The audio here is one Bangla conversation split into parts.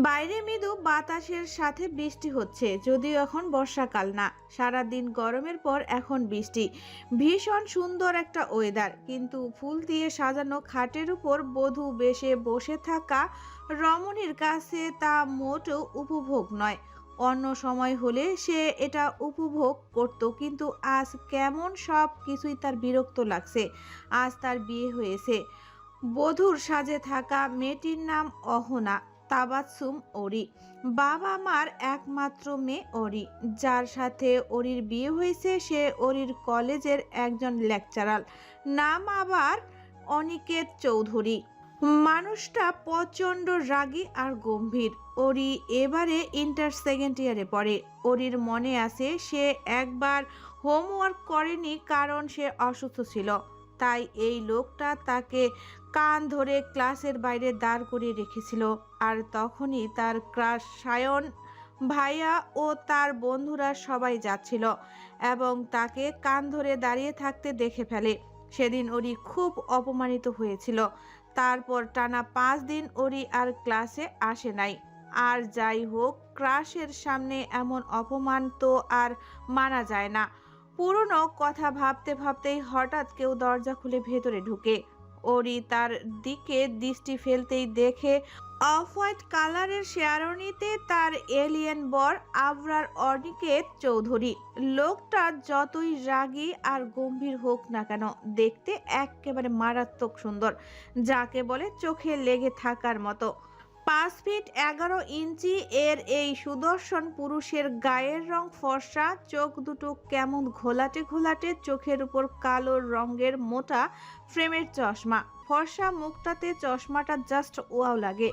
বাইরে মৃদু বাতাসের সাথে বৃষ্টি হচ্ছে, যদিও এখন বর্ষাকাল না। সারাদিন গরমের পর এখন বৃষ্টি। ভীষণ সুন্দর একটা ওয়েদার, কিন্তু ফুল দিয়ে সাজানো খাটের উপর বধূ বেশে বসে থাকা রমণীর কাছে তা মোটেও উপভোগ নয়। অন্য সময় হলে সে এটা উপভোগ করত, কিন্তু আজ কেমন সব কিছুই তার বিরক্ত লাগছে। আজ তার বিয়ে হয়েছে। বধূর সাজে থাকা মেয়েটির নাম অহনা তাবাসসুম ওরি। বাবা মার একমাত্র মেয়ে ওরি। যার সাথে ওরির বিয়ে হয়েছে সে ওরির কলেজের একজন লেকচারার, নাম আবার অনিকেত চৌধুরী। মানুষটা প্রচণ্ড রাগী আর গম্ভীর। ওরি এবারে ইন্টার সেকেন্ড ইয়ারে পড়ে। ওরির মনে আছে সে একবার হোমওয়ার্ক করেনি কারণ সে অসুস্থ ছিল। তাই এই লোকটা তাকে কান ধরে ক্লাসের বাইরে দাঁড় করিয়ে রেখেছিল। আর তখনই তার ক্রাশ সায়ন ভাইয়া ও তার বন্ধুরা সবাই যাচ্ছিল এবং তাকে কান ধরে দাঁড়িয়ে থাকতে দেখে ফেলে। সেদিন ওরি খুব অপমানিত হয়েছিল। তারপর টানা 5 দিন ওরি আর ক্লাসে আসে নাই। আর যাই হোক, ক্রাশের সামনে এমন অপমান তো আর মানা যায় না। পুরনো কথা ভাবতে ভাবতেই হঠাৎ কেউ দরজা খুলে ভেতরে ঢুকে। ওরি তার দিকে দৃষ্টি ফেলতেই দেখে অফ হোয়াইট কালারের শেয়ারনিতে তার এলিয়েন বর আবরার অনিকেত চৌধুরী। লোকটা যতই রাগী আর গম্ভীর হোক না কেন, দেখতে একেবারে মারাত্মক সুন্দর, যাকে বলে চোখে লেগে থাকার মতো। 5 ফিট 11 ইঞ্চি এর এই সুদর্শন পুরুষের গায়ের রং ফর্সা, চোখ দুটো কেমন ঘোলাটে ঘোলাটে, চোখের উপর কালো রঙের মোটা ফ্রেমের চশমা। ফর্সা মুখটাতে চশমাটা জাস্ট ওয়াও লাগে।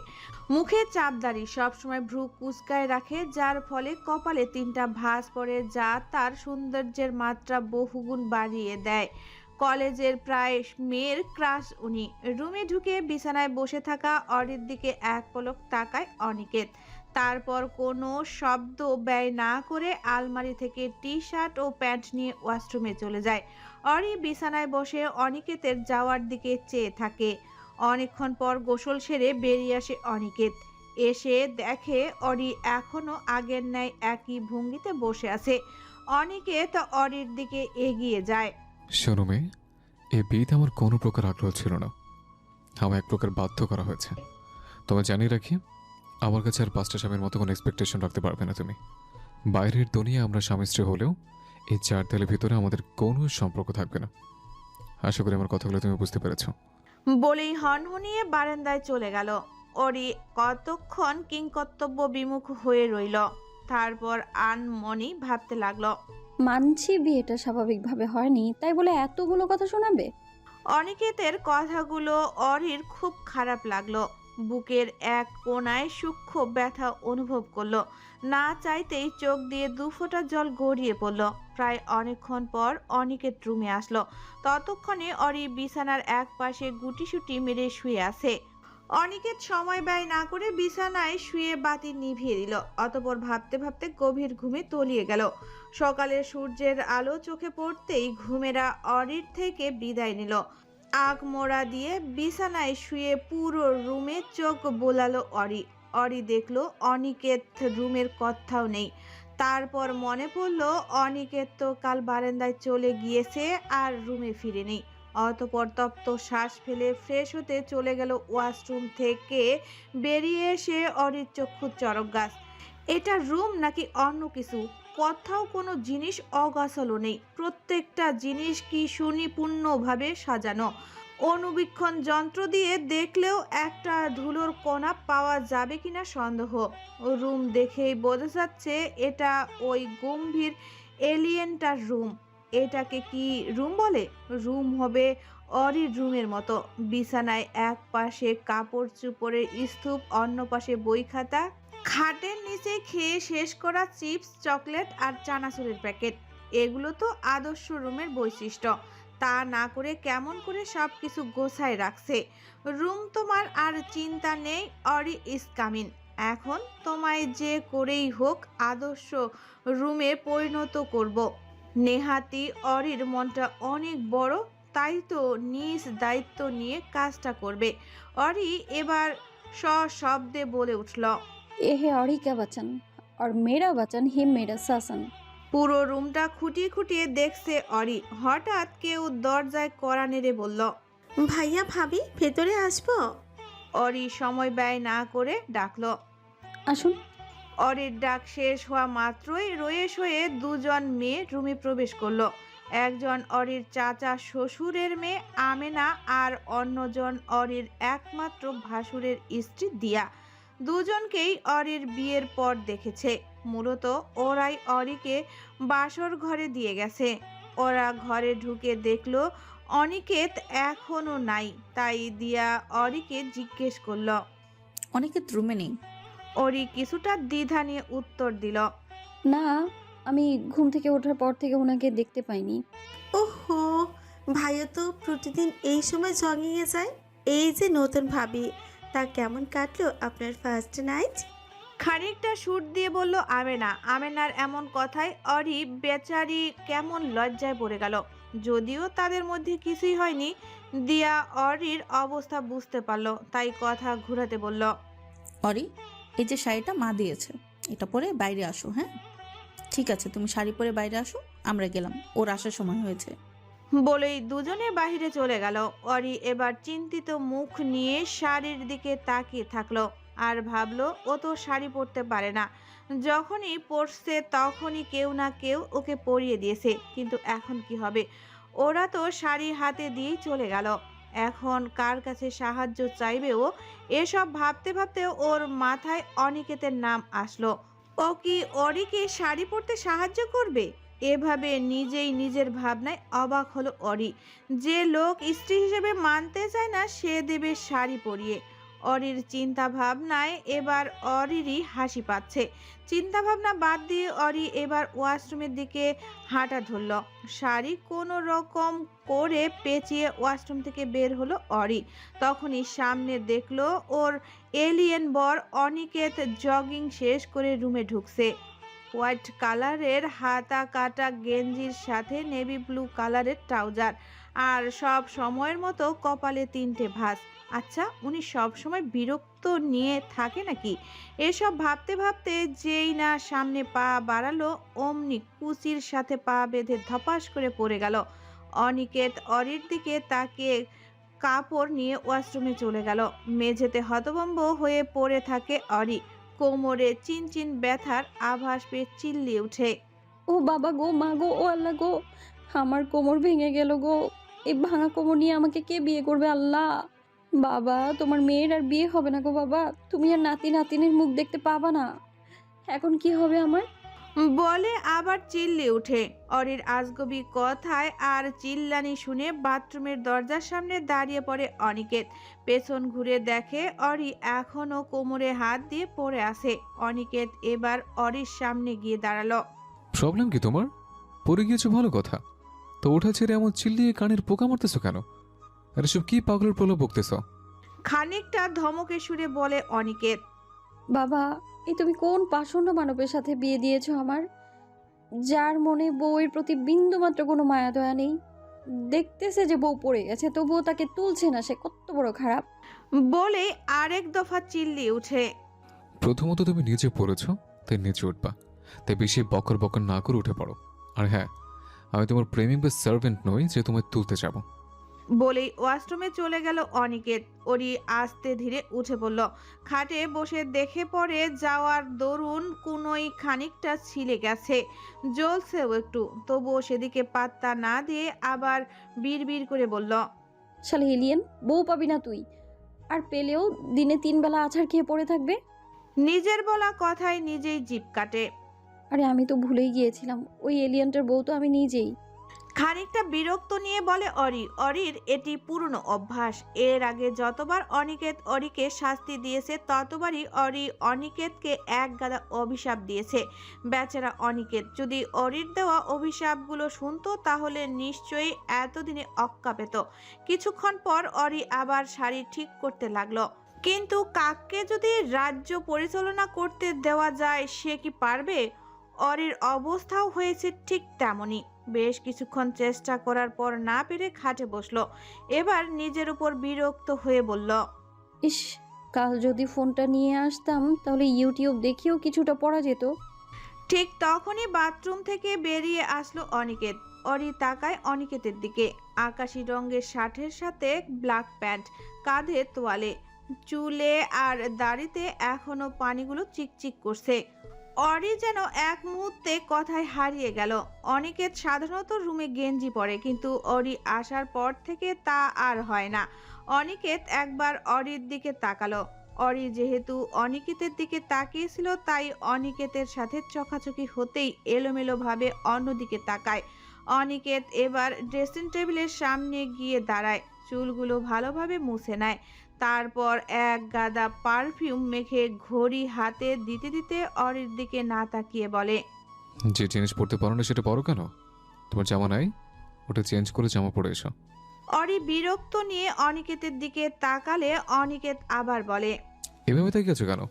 মুখে চাপদারি, সবসময় ভ্রু কুচকায় রাখে, যার ফলে কপালে 3টা ভাঁজ পড়ে, যা তার সৌন্দর্যের মাত্রা বহুগুণ বাড়িয়ে দেয়। কলেজের প্রায় মেয়ের ক্রাশ উনি। রুমে ঢুকে বিছানায় বসে থাকা অরির দিকে এক পলক তাকায় অনিকেত। তারপর কোনো শব্দ ব্যয় না করে আলমারি থেকে টি শার্ট ও প্যান্ট নিয়ে ওয়াশরুমে চলে যায়। অরি বিছানায় বসে অনিকেতের যাওয়ার দিকে চেয়ে থাকে। অনেকক্ষণ পর গোসল সেরে বেরিয়ে আসে অনিকেত। এসে দেখে অরি এখনো আগের ন্যায় একই ভঙ্গিতে বসে আছে। অনিকেত অরির দিকে এগিয়ে যায়। শোনো মেয়ে, এই বিয়েতে আমার কোনো প্রকার আগ্রহ ছিল না। আমার এক প্রকার বাধ্য করা হয়েছে। তবে জানিয়ে রাখি, আমার কাছে আর 5টা স্বামীর মতো কোনো এক্সপেকটেশন রাখতে পারবে না তুমি। বাইরের দুনিয়া আমরা স্বামী স্ত্রী হলেও এই 4 দেয়ালের ভিতরে আমাদের কোনো সম্পর্ক থাকবে না। আশা করি আমার কথাগুলো তুমি বুঝতে পেরেছো। বলেই হনহনিয়ে বারান্দায় চলে গেল। ওরি কতক্ষণ কিংকর্তব্য বিমুখ হয়ে রইল। তারপর আনমনি ভাবতে লাগলো, মানছি বিয়েটা স্বাভাবিকভাবে হয়নি, তাই বলে এতগুলো কথা শোনাবে? অনিকেতের কথাগুলো অরির খুব খারাপ লাগলো। বুকের এক কোণায় সূক্ষ্ম ব্যথা অনুভব করলো। না চাইতেই চোখ দিয়ে 2 ফোঁটা জল গড়িয়ে পড়ল। প্রায় অনেকক্ষণ পর অনিকেত রুমে আসলো। ততক্ষণে অরি বিছানার এক পাশে গুটিসুটি মেরে শুয়ে আছে। অনিকেত সময় ব্যয় না করে বিছানায় শুয়ে বাতি নিভিয়ে দিল। অতঃপর ভাবতে ভাবতে গভীর ঘুমে তলিয়ে গেল। সকালে সূর্যের আলো চোখে পড়তেই ঘুমেরা অরির থেকে বিদায় নিল। আগ মোড়া দিয়ে বিছানায় শুয়ে পুরো রুমে চোখ বোলালো অরি। অরি দেখলো অনিকেত রুমের কোথাও নেই। তারপর মনে পড়লো অনিকেত তো কাল বারান্দায় চলে গিয়েছে আর রুমে ফিরেনি। অতঃপর তপ্ত শ্বাস ফেলে ফ্রেশ হতে চলে গেল ওয়াশরুম থেকে। বেরিয়ে এসে অরির চক্ষু চরক গাছ। এটা রুম নাকি অন্য কিছু? কোথাও কোনো জিনিস অগাছালো নেই। প্রত্যেকটা জিনিস কি সুনিপুণভাবে সাজানো। অনুবীক্ষণ যন্ত্র দিয়ে দেখলেও একটা ধুলোর কণা পাওয়া যাবে কিনা সন্দেহ। রুম দেখেই বোঝা যাচ্ছে এটা ওই গম্ভীর এলিয়েনটার রুম। এটাকে কি রুম বলে? রুম হবে অরির রুমের মতো। বিছানায় এক পাশে কাপড় চোপড়ের স্তূপ, অন্য পাশে বই খাতা, খাটের নিচে খেয়ে শেষ করা চিপস, চকলেট আর চানাচুরের প্যাকেট, এগুলো তো আদর্শ রুমের বৈশিষ্ট্য। তা না করে কেমন করে সব কিছু গোছায় রাখছে। রুম তোমার আর চিন্তা নেই, অরি ইজ কামিং। এখন তোমায় যে করেই হোক আদর্শ রুমে পরিণত করব। নেহাতি অরির মনটা অনেক বড়, তাই তো নিজ দায়িত্ব নিয়ে কাজটা করবে। অরি এবার সশব্দে বলে উঠল। এ হে অরি কা বচন, আর মেরা বচন হি মেরা শাসন। পুরো রুমটা খুঁটিয়ে খুঁটিয়ে দেখছে অরি। হঠাৎ কেউ দরজায় কড়া নেড়ে বলল, ভাইয়া ভাবি ভেতরে আসবো? অরি সময় ব্যয় না করে ডাকলো। আসুন। অরির ডাক শেষ হওয়া মাত্রই রয়ে শয়ে দুজন মেয়ে রুমে প্রবেশ করলো। একজন অরির চাচা শ্বশুরের মেয়ে আমেনা, আর অন্যজন অরির একমাত্র ভাসুরের স্ত্রী দিয়া। দুজনকেই অরির বিয়ের পর দেখেছে। মূলত ওরাই অরিকে বাসর ঘরে দিয়ে গেছে। ওরা ঘরে ঢুকে দেখলো অনিকেত এখনো নাই, তাই দিয়া অরিকে জিজ্ঞেস করলো। অনেকের রুমে নেই। অরি কিছুটা দ্বিধা নিয়ে উত্তর দিল, না, আমি ঘুম থেকে ওঠার পর থেকে ওনাকে দেখতে পাইনি। ওহো, ভাইয়া তো প্রতিদিন এই সময় জগিংয়ে যায়। এই যে নতুন ভাবি, তা কেমন কাটলো আপনার ফার্স্ট নাইট? খানিকটা সুর দিয়ে বলল আমেনা। আমেনার এমন কথায় অরি বেচারি কেমন লজ্জায় পড়ে গেল। যদিও তাদের মধ্যে কিছুই হয়নি, দিয়া অরির অবস্থা বুঝতে পারলো, তাই কথা ঘুরাতে বলল, অরি, এই যে শাড়িটা মা দিয়েছে, এটা পরে বাইরে আসো। হ্যাঁ, ঠিক আছে, তুমি শাড়ি পরে বাইরে আসো, আমরা গেলাম, ওর আসার সময় হয়েছে। বলেই দুজনে বাহিরে চলে গেল। অরি এবার চিন্তিত মুখ নিয়ে শাড়ির দিকে তাকিয়ে থাকলো আর ভাবলো ও তো শাড়ি পরতে পারে না। যখনই পরছে তখনই কেউ না কেউ ওকে পরিয়ে দিয়েছে, কিন্তু এখন কি হবে? ওরা তো শাড়ি হাতে দিয়েই চলে গেল। এখন কার কাছে সাহায্য চাইবে ও? এসব ভাবতে ভাবতে ওর মাথায় অনিকেতের নাম আসলো। ও কি অরিকে শাড়ি পরতে সাহায্য করবে? এভাবে নিজেই নিজের ভাবনায় অবাক হলো অরি। যে লোক স্ত্রী হিসেবে মানতে চায় না, সে দেবে শাড়ি পরিয়ে। অরির চিন্তা ভাবনায় এবার অরিরই হাসি পাচ্ছে। চিন্তা ভাবনা বাদ দিয়ে অরি এবার ওয়াশরুমের দিকে হাঁটা ধরল। শাড়ি কোনো রকম করে পেঁচিয়ে ওয়াশরুম থেকে বের হলো অরি। তখনই সামনে দেখলো ওর এলিয়েন বর অনিকেত জগিং শেষ করে রুমে ঢুকছে। হোয়াইট কালারের হাতা কাটা গেঞ্জির সাথে নেভি ব্লু কালারের ট্রাউজার, আর সব সময়ের মতো কপালে 3টে ভাঁজ। আচ্ছা, উনি সব সময় বিরক্ত নিয়ে থাকে নাকি? এসব ভাবতে ভাবতে যেই না সামনে পা বাড়ালো, অমনি কুচির সাথে পা বেঁধে ধপাস করে পড়ে গেল। অনিকেত অরির দিকে তাকিয়ে কাপড় নিয়ে ওয়াশরুমে চলে গেল। মেঝেতে হতভম্ব হয়ে পড়ে থাকে অরি। কোমরে চিনচিন ব্যথার আভাস পেয়ে চিল্লিয়ে উঠে, ও বাবা গো, মা গো, ও আল্লাহ গো, আমার কোমর ভেঙে গেল গো। এই ভাঙা কোমর নিয়ে আমাকে কে বিয়ে করবে? আল্লাহ, বাবা তোমার মেয়ের আর বিয়ে হবে না গো বাবা, তুমি আর নাতি নাতিনের মুখ দেখতে পাবা না। এখন কি হবে আমার? বলে আবার চিল্লিয়ে উঠে। অরির আজগবি কথায় আর চিল্লানি শুনে বাথরুমের দরজার সামনে দাঁড়িয়ে পড়ে অনিকেত। পেছন ঘুরে দেখে অরি এখনো কোমরে হাত দিয়ে পড়ে আছে। অনিকেত এবার অরির সামনে গিয়ে দাঁড়ালো। প্রবলেম কি তোমার? পড়ে গিয়েছো ভালো কথা, তো ওঠা ছেড়ে এমন চিল্লিয়ে কানের পোকা মারতেছো কেন? আর এসব কি পাগলের প্রলোভ বকতেছো? খানিকটা ধমকে সুরে বলে অনিকেত, বাবা, এই তুমি কোন পাষণ্ড মানবের সাথে বিয়ে দিয়েছো আমার, যার মনে বউয়ের প্রতি বিন্দু মাত্র কোনো মায়া দয়া নেই। দেখতেছে যে বউ পড়ে গেছে, তবুও তাকে তুলছে না, সে কত বড় খারাপ। বলে আরেক দফা চিল্লিয়ে উঠে। প্রথমত তুমি নিচে পড়েছো, তাই নিচে উঠবা, তাই বেশি বকর বকর না করে উঠে পড়ো। আর হ্যাঁ, আমি তোমার প্রেমিক বা সার্ভেন্ট নই যে তোমায় তুলতে যাবো। বলেই ওয়াশরুমে চলে গেল অনিকেত। ওরি আস্তে ধীরে উঠে পড়ল। খাটে বসে দেখে পড়ে যাওয়ার দরুন কোনোই খানিকটা ছিলে গেছে, জ্বলছেও একটু। তবুও সেদিকে পাত্তা না দিয়ে আবার বিড়বিড় করে বলল, শালি এলিয়েন, বউ পাবি না তুই, আর পেলেও দিনে 3 বেলা আছাড় খেয়ে পড়ে থাকবে। নিজের বলা কথায় নিজেই জিভ কাটে। আরে আমি তো ভুলেই গিয়েছিলাম, ওই এলিয়েনটার বউ তো আমি নিজেই। খানিকটা বিরক্ত নিয়ে বলে অরি। অরির এটি পুরনো অভ্যাস। এর আগে যতবার অনিকেত অরিকে শাস্তি দিয়েছে ততবারই অরি অনিকেতকে এক গাদা অভিশাপ দিয়েছে। বেচারা অনিকেত যদি অরির দেওয়া অভিশাপগুলো শুনতো তাহলে নিশ্চয়ই এতদিনে অক্কা পেত। কিছুক্ষণ পর অরি আবার শাড়ি ঠিক করতে লাগলো। কিন্তু কাককে যদি রাজ্য পরিচালনা করতে দেওয়া যায় সে কি পারবে? অরির অবস্থাও হয়েছে ঠিক তেমনই। বেশ কিছুক্ষণ চেষ্টা করার পর না পেরে খাটে বসলো। এবার নিজের উপর বিরক্ত হয়ে বলল, ইস, কাল যদি ফোনটা নিয়ে আসতাম তাহলে ইউটিউব দেখেও কিছুটা পড়া যেত। ঠিক তখনই বাথরুম থেকে বেরিয়ে আসলো অনিকেত। অরি তাকায় অনিকেতের দিকে। আকাশি রঙের শার্টের সাথে ব্ল্যাক প্যান্ট, কাঁধে তোয়ালে, চুলে আর দাড়িতে এখনো পানিগুলো চিকচিক করছে। অরি যেন এক মুহূর্তে কথায় হারিয়ে গেল। অনিকেত সাধারণত রুমে গেঞ্জি পরে, কিন্তু অরি আসার পর থেকে তা আর হয় না। অনিকেত একবার অরির দিকে তাকালো। অরি যেহেতু অনিকেতের দিকে তাকিয়েছিল তাই অনিকেতের সাথে চোখাচোখি হতেই এলোমেলোভাবে অন্যদিকে তাকায়। অনিকেত এবার ড্রেসিং টেবিলের সামনে গিয়ে দাঁড়ায়, চুলগুলো ভালোভাবে মুছে নেয়। তারপর এক গাদা পারফিউম মেখে ঘড়ি হাতে দিতে দিতে অরির দিকে না তাকিয়ে বলে, যে জিনিস পরতে পারো না সেটা পরো কেন? তোমার জামা নাই, ওটা চেঞ্জ করে জামা পরে এসো। অরি বিরক্ত নিয়ে অনিকেতের দিকে তাকালে অনিকেত আবার বলে, এভাবে তাকিয়ে আছো কেন?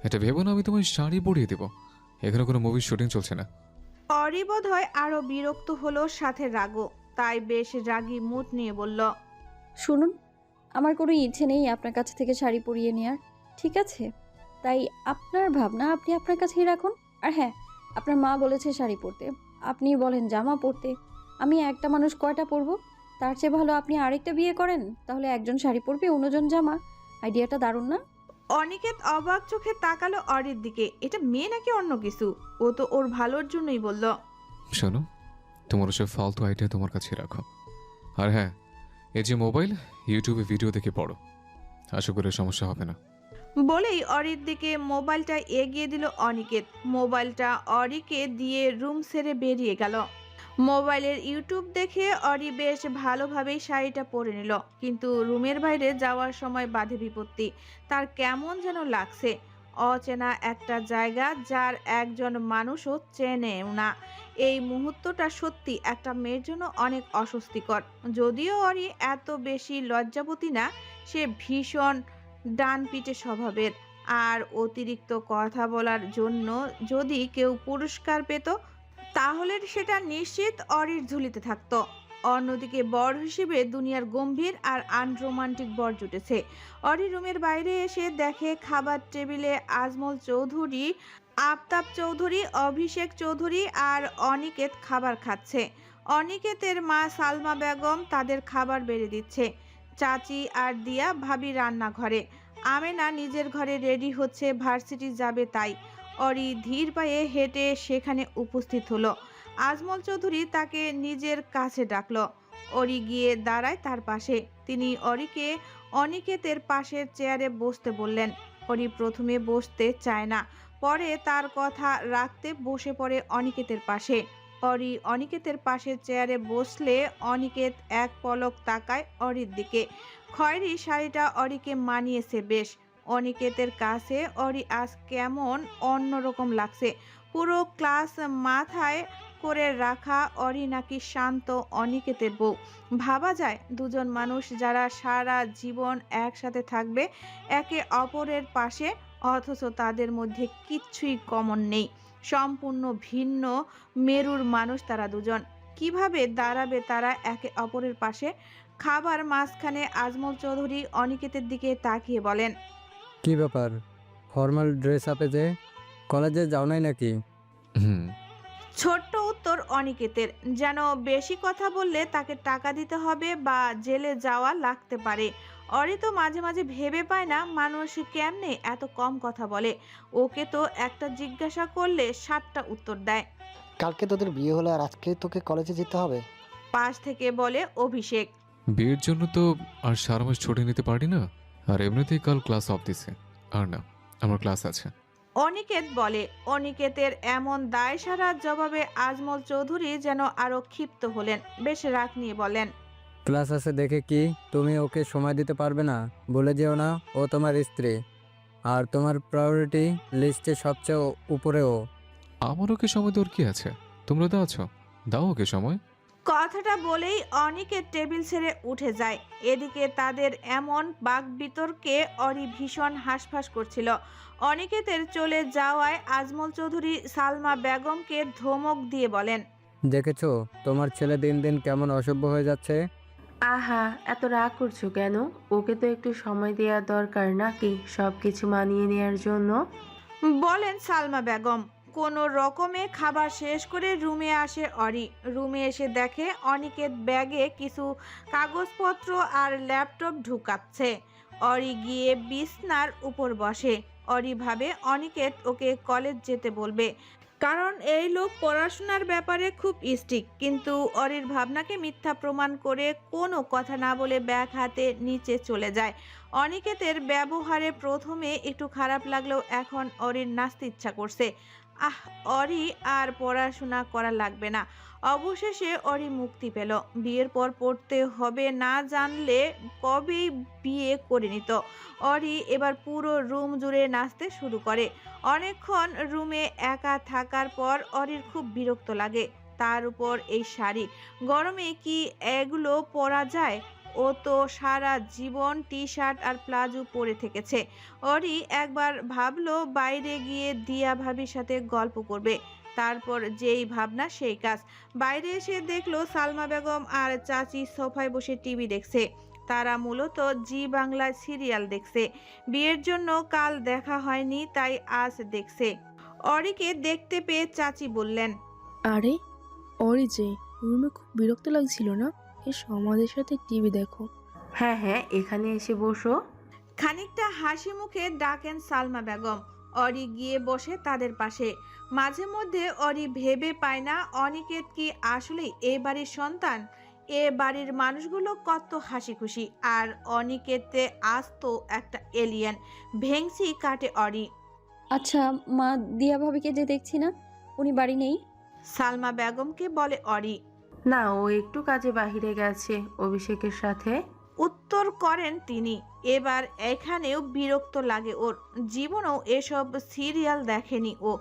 এটা ভেবো না আমি তোমায় শাড়ি পরিয়ে দেবো। এখানে কোনো মুভির শুটিং চলছে না। অরি বোধহয় আরো বিরক্ত হলো, সাথে রাগও। তাই বেশ রাগী মুড নিয়ে বলল, শুনুন, আমার কোনো ইচ্ছে নেই আপনার কাছ থেকে শাড়ি পরিয়ে নেওয়ার, ঠিক আছে? তাই আপনার ভাবনা আপনি আপনার কাছেই রাখুন। আর হ্যাঁ, আপনার মা বলেছে শাড়ি পরতে, আপনি বলেন জামা পরতে। আমি একটা মানুষ কয়টা পরবো? তার চেয়ে ভালো আপনি আরেকটা বিয়ে করেন, তাহলে একজন শাড়ি পরবে, অন্যজন জামা। আইডিয়াটা দারুণ না? অনিকেত অবাক চোখে তাকালো অরির দিকে। এটা মেয়ে নাকি অন্য কিছু? ও তো ওর ভালোর জন্যই বলল। শোনো, তোমার ওসব ফালতু আইডিয়া তোমার কাছে রাখো। আর হ্যাঁ, এই যে মোবাইল, ইউটিউবে ভিডিও দেখে পড়ো, আশা করি সমস্যা হবে না। বলেই অরির দিকে মোবাইলটা এগিয়ে দিল অনিকেত। মোবাইলটা অরিকে দিয়ে রুম ছেড়ে বেরিয়ে গেল। মোবাইলের ইউটিউব দেখে অরি বেশ ভালোভাবেই শাড়িটা পরে নিল, কিন্তু রুমের বাইরে যাওয়ার সময় বাধে বিপত্তি। তার কেমন যেন লাগছে। অচেনা একটা জায়গা, যার একজন মানুষও চেনেও না। এই মুহূর্তটা সত্যি একটা মেয়ের জন্য অনেক অস্বস্তিকর। যদিও অরি এত বেশি লজ্জাবতী না, সে ভীষণ ডানপিটে স্বভাবের। আর অতিরিক্ত কথা বলার জন্য যদি কেউ পুরস্কার পেত তাহলে সেটা নিশ্চিত অরির ঝুলিতে থাকতো। অন্যদিকে বর হিসেবে দুনিয়ার গম্ভীর আর আনরোমান্টিক বর জুটেছে। অরি রুমের বাইরে এসে দেখে খাবার টেবিলে আজমল চৌধুরী, আফতাব চৌধুরী, অভিষেক চৌধুরী আর অনিকেত খাবার খাচ্ছে। অনিকেতের মা সালমা বেগম তাদের খাবার বেড়ে দিচ্ছে। চাচি আর দিয়া ভাবি রান্নাঘরে। আমেনা নিজের ঘরে রেডি হচ্ছে, ভার্সিটি যাবে তাই। অরি ধীর পায়ে হেঁটে সেখানে উপস্থিত হলো। আজমল চৌধুরী তাকে নিজের কাছে ডাকলো। অরি গিয়ে দাঁড়ায় তার পাশে। তিনি অরিকে অনিকেতের পাশের চেয়ারে বসতে বললেন। অরি প্রথমে বসতে চায় না, পরে তার কথা রাখতে বসে পড়ে অনিকেতের পাশে। অরি অনিকেতের পাশের চেয়ারে বসলে অনিকেত এক পলক তাকায় অরির দিকে। খয়েরি শাড়িটা অরিকে মানিয়েছে বেশ। অনিকেতের কাছে অরি আজ কেমন অন্যরকম লাগছে। পুরো ক্লাস মাথায় করে রাখা অরি নাকি শান্ত অনিকেতের বউ। ভাবা যায় দুজন মানুষ যারা সারা জীবন একসাথে থাকবে একে অপরের পাশে, অথচ তাদের মধ্যে কিচ্ছুই কমন নেই। সম্পূর্ণ ভিন্ন মেরুর মানুষ তারা দুজন। কিভাবে দাঁড়াবে তারা একে অপরের পাশে? খাবার মাঝখানে আজমল চৌধুরী অনিকেতের দিকে তাকিয়ে বলেন, কি ব্যাপার, ফর্মাল ড্রেস আপে যে কলেজে যাও নাই নাকি? হুম। ছোট্ট উত্তর অনিকেতের। যেন বেশি কথা বললে তাকে টাকা দিতে হবে বা জেলে যাওয়া লাগতে পারে। অরি তো মাঝে মাঝে ভেবে পায় না মানুষ কেমনে এত কম কথা বলে। ওকে তো একটা জিজ্ঞাসা করলে 7টা উত্তর দেয়। কালকে তোদের বিয়ে হলো আর আজকে তোকে কলেজে যেতে হবে? পাশ থেকে বলে অভিষেক। বিয়ের জন্য তো আর 4 মাস ছুটি নিতে পারি না, আর এমনিতেই কাল ক্লাস অফ দিছে। আর না, আমার ক্লাস আছে। অনিকেত বলে। অনিকেতের এমন দায়সারা জবাবে আজমল চৌধুরী যেন আরো ক্ষিপ্ত হলেন, বেশ রাগ নিয়ে বলেন, ক্লাস আছে দেখে কি তুমি ওকে সময় দিতে পারবে না? বলে যেও না ও তোমার স্ত্রী, আর তোমার প্রায়োরিটি লিস্টে সবচেয়ে উপরে ও। আমার ওকে সময় দেওয়ার কি আছে? তোমরা দাও আছো, দাও ওকে সময়। কথাটা বলেই অনিকেত টেবিল ছেড়ে উঠে যায়। এদিকে তাদের এমন বাকবিতর্কে অরি ভীষণ হাঁসফাঁস করছিল। অনিকেতের চলে যাওয়ায় আজমল চৌধুরী সালমা বেগমকে ধমক দিয়ে বলেন, দেখেছো তোমার ছেলে দিন দিন কেমন অসভ্য হয়ে যাচ্ছে? আহা, এত রাগ করছো কেন? ওকে তো একটু সময় দেওয়া দরকার নাকি সব কিছু মানিয়ে নেওয়ার জন্য? বলেন সালমা বেগম। কোনো রকমে খাবার শেষ করে রুমে আসে অরি। রুমে এসে দেখে অনিকেত ব্যাগে কিছু কাগজপত্র আর ল্যাপটপ ঢুকাচ্ছে। অরি গিয়ে বিছনার উপর বসে। অরি ভাবে অনিকেত ওকে কলেজ যেতে বলবে, কারণ এই লোক পড়াশোনার ব্যাপারে খুব স্ট্রিক্ট। কিন্তু অরির ভাবনাকে মিথ্যা প্রমাণ করে কোনো কথা না বলে ব্যাগ হাতে নিচে চলে যায়। অনিকেতের ব্যবহারে প্রথমে একটু খারাপ লাগলেও এখন অরির নাচতে ইচ্ছা করছে। অরি আর পড়াশোনা করা লাগবে না। অবশেষে অরি মুক্তি পেল। বিয়ের পর পড়তে হবে না জানলে কবেই বিয়ে করে নিত। অরি এবার পুরো রুম জুড়ে নাচতে শুরু করে। অনেকক্ষণ রুমে একা থাকার পর অরির খুব বিরক্ত লাগে। তার উপর এই শাড়ি, গরমে কি এগুলো পরা যায়? ও তো সারা জীবন টি শার্ট আর প্লাজো পরে থেকেছে। অরি একবার ভাবলো বাইরে গিয়ে দিয়া ভাবির সাথে গল্প করবে, তারপর যেই ভাবনা সেই কাজ। বাইরে এসে দেখলো সালমা বেগম আর চাচি সোফায় বসে টিভি দেখছে। তারা মূলত জি বাংলা সিরিয়াল দেখছে। বিয়ের জন্য কাল দেখা হয়নি, তাই আজ দেখছে। অরিকে দেখতে পেয়ে চাচি বললেন, আরে অরি যে, রুমে খুব বিরক্ত লাগছিল না? এসো আমাদের সাথে টিভি দেখো। হ্যাঁ হ্যাঁ, এখানে এসে বসো। খানিকটা হাসি মুখে ডাকেন সালমা বেগম। অরি গিয়ে বসে তাদের পাশে। মাঝে মধ্যে অরি ভেবে পায় না অনিকেত কি আসলেই এ বাড়ির সন্তান? এ বাড়ির মানুষগুলো কত হাসি খুশি, আর অনিকেতে আজ তো একটা এলিয়েন। ভেংসি কাটে অরি। আচ্ছা মা, দিয়া ভাবিকে যে দেখছি না, উনি বাড়ি নেই? সালমা বেগমকে বলে অরি। না, ও একটু কাজে বাহিরে গেছে অভিষেকের সাথে। উত্তর করেন তিনি। এবার এখানেও বিরক্ত লাগে ওর। জীবনেও এসব সিরিয়াল দেখেনি ও।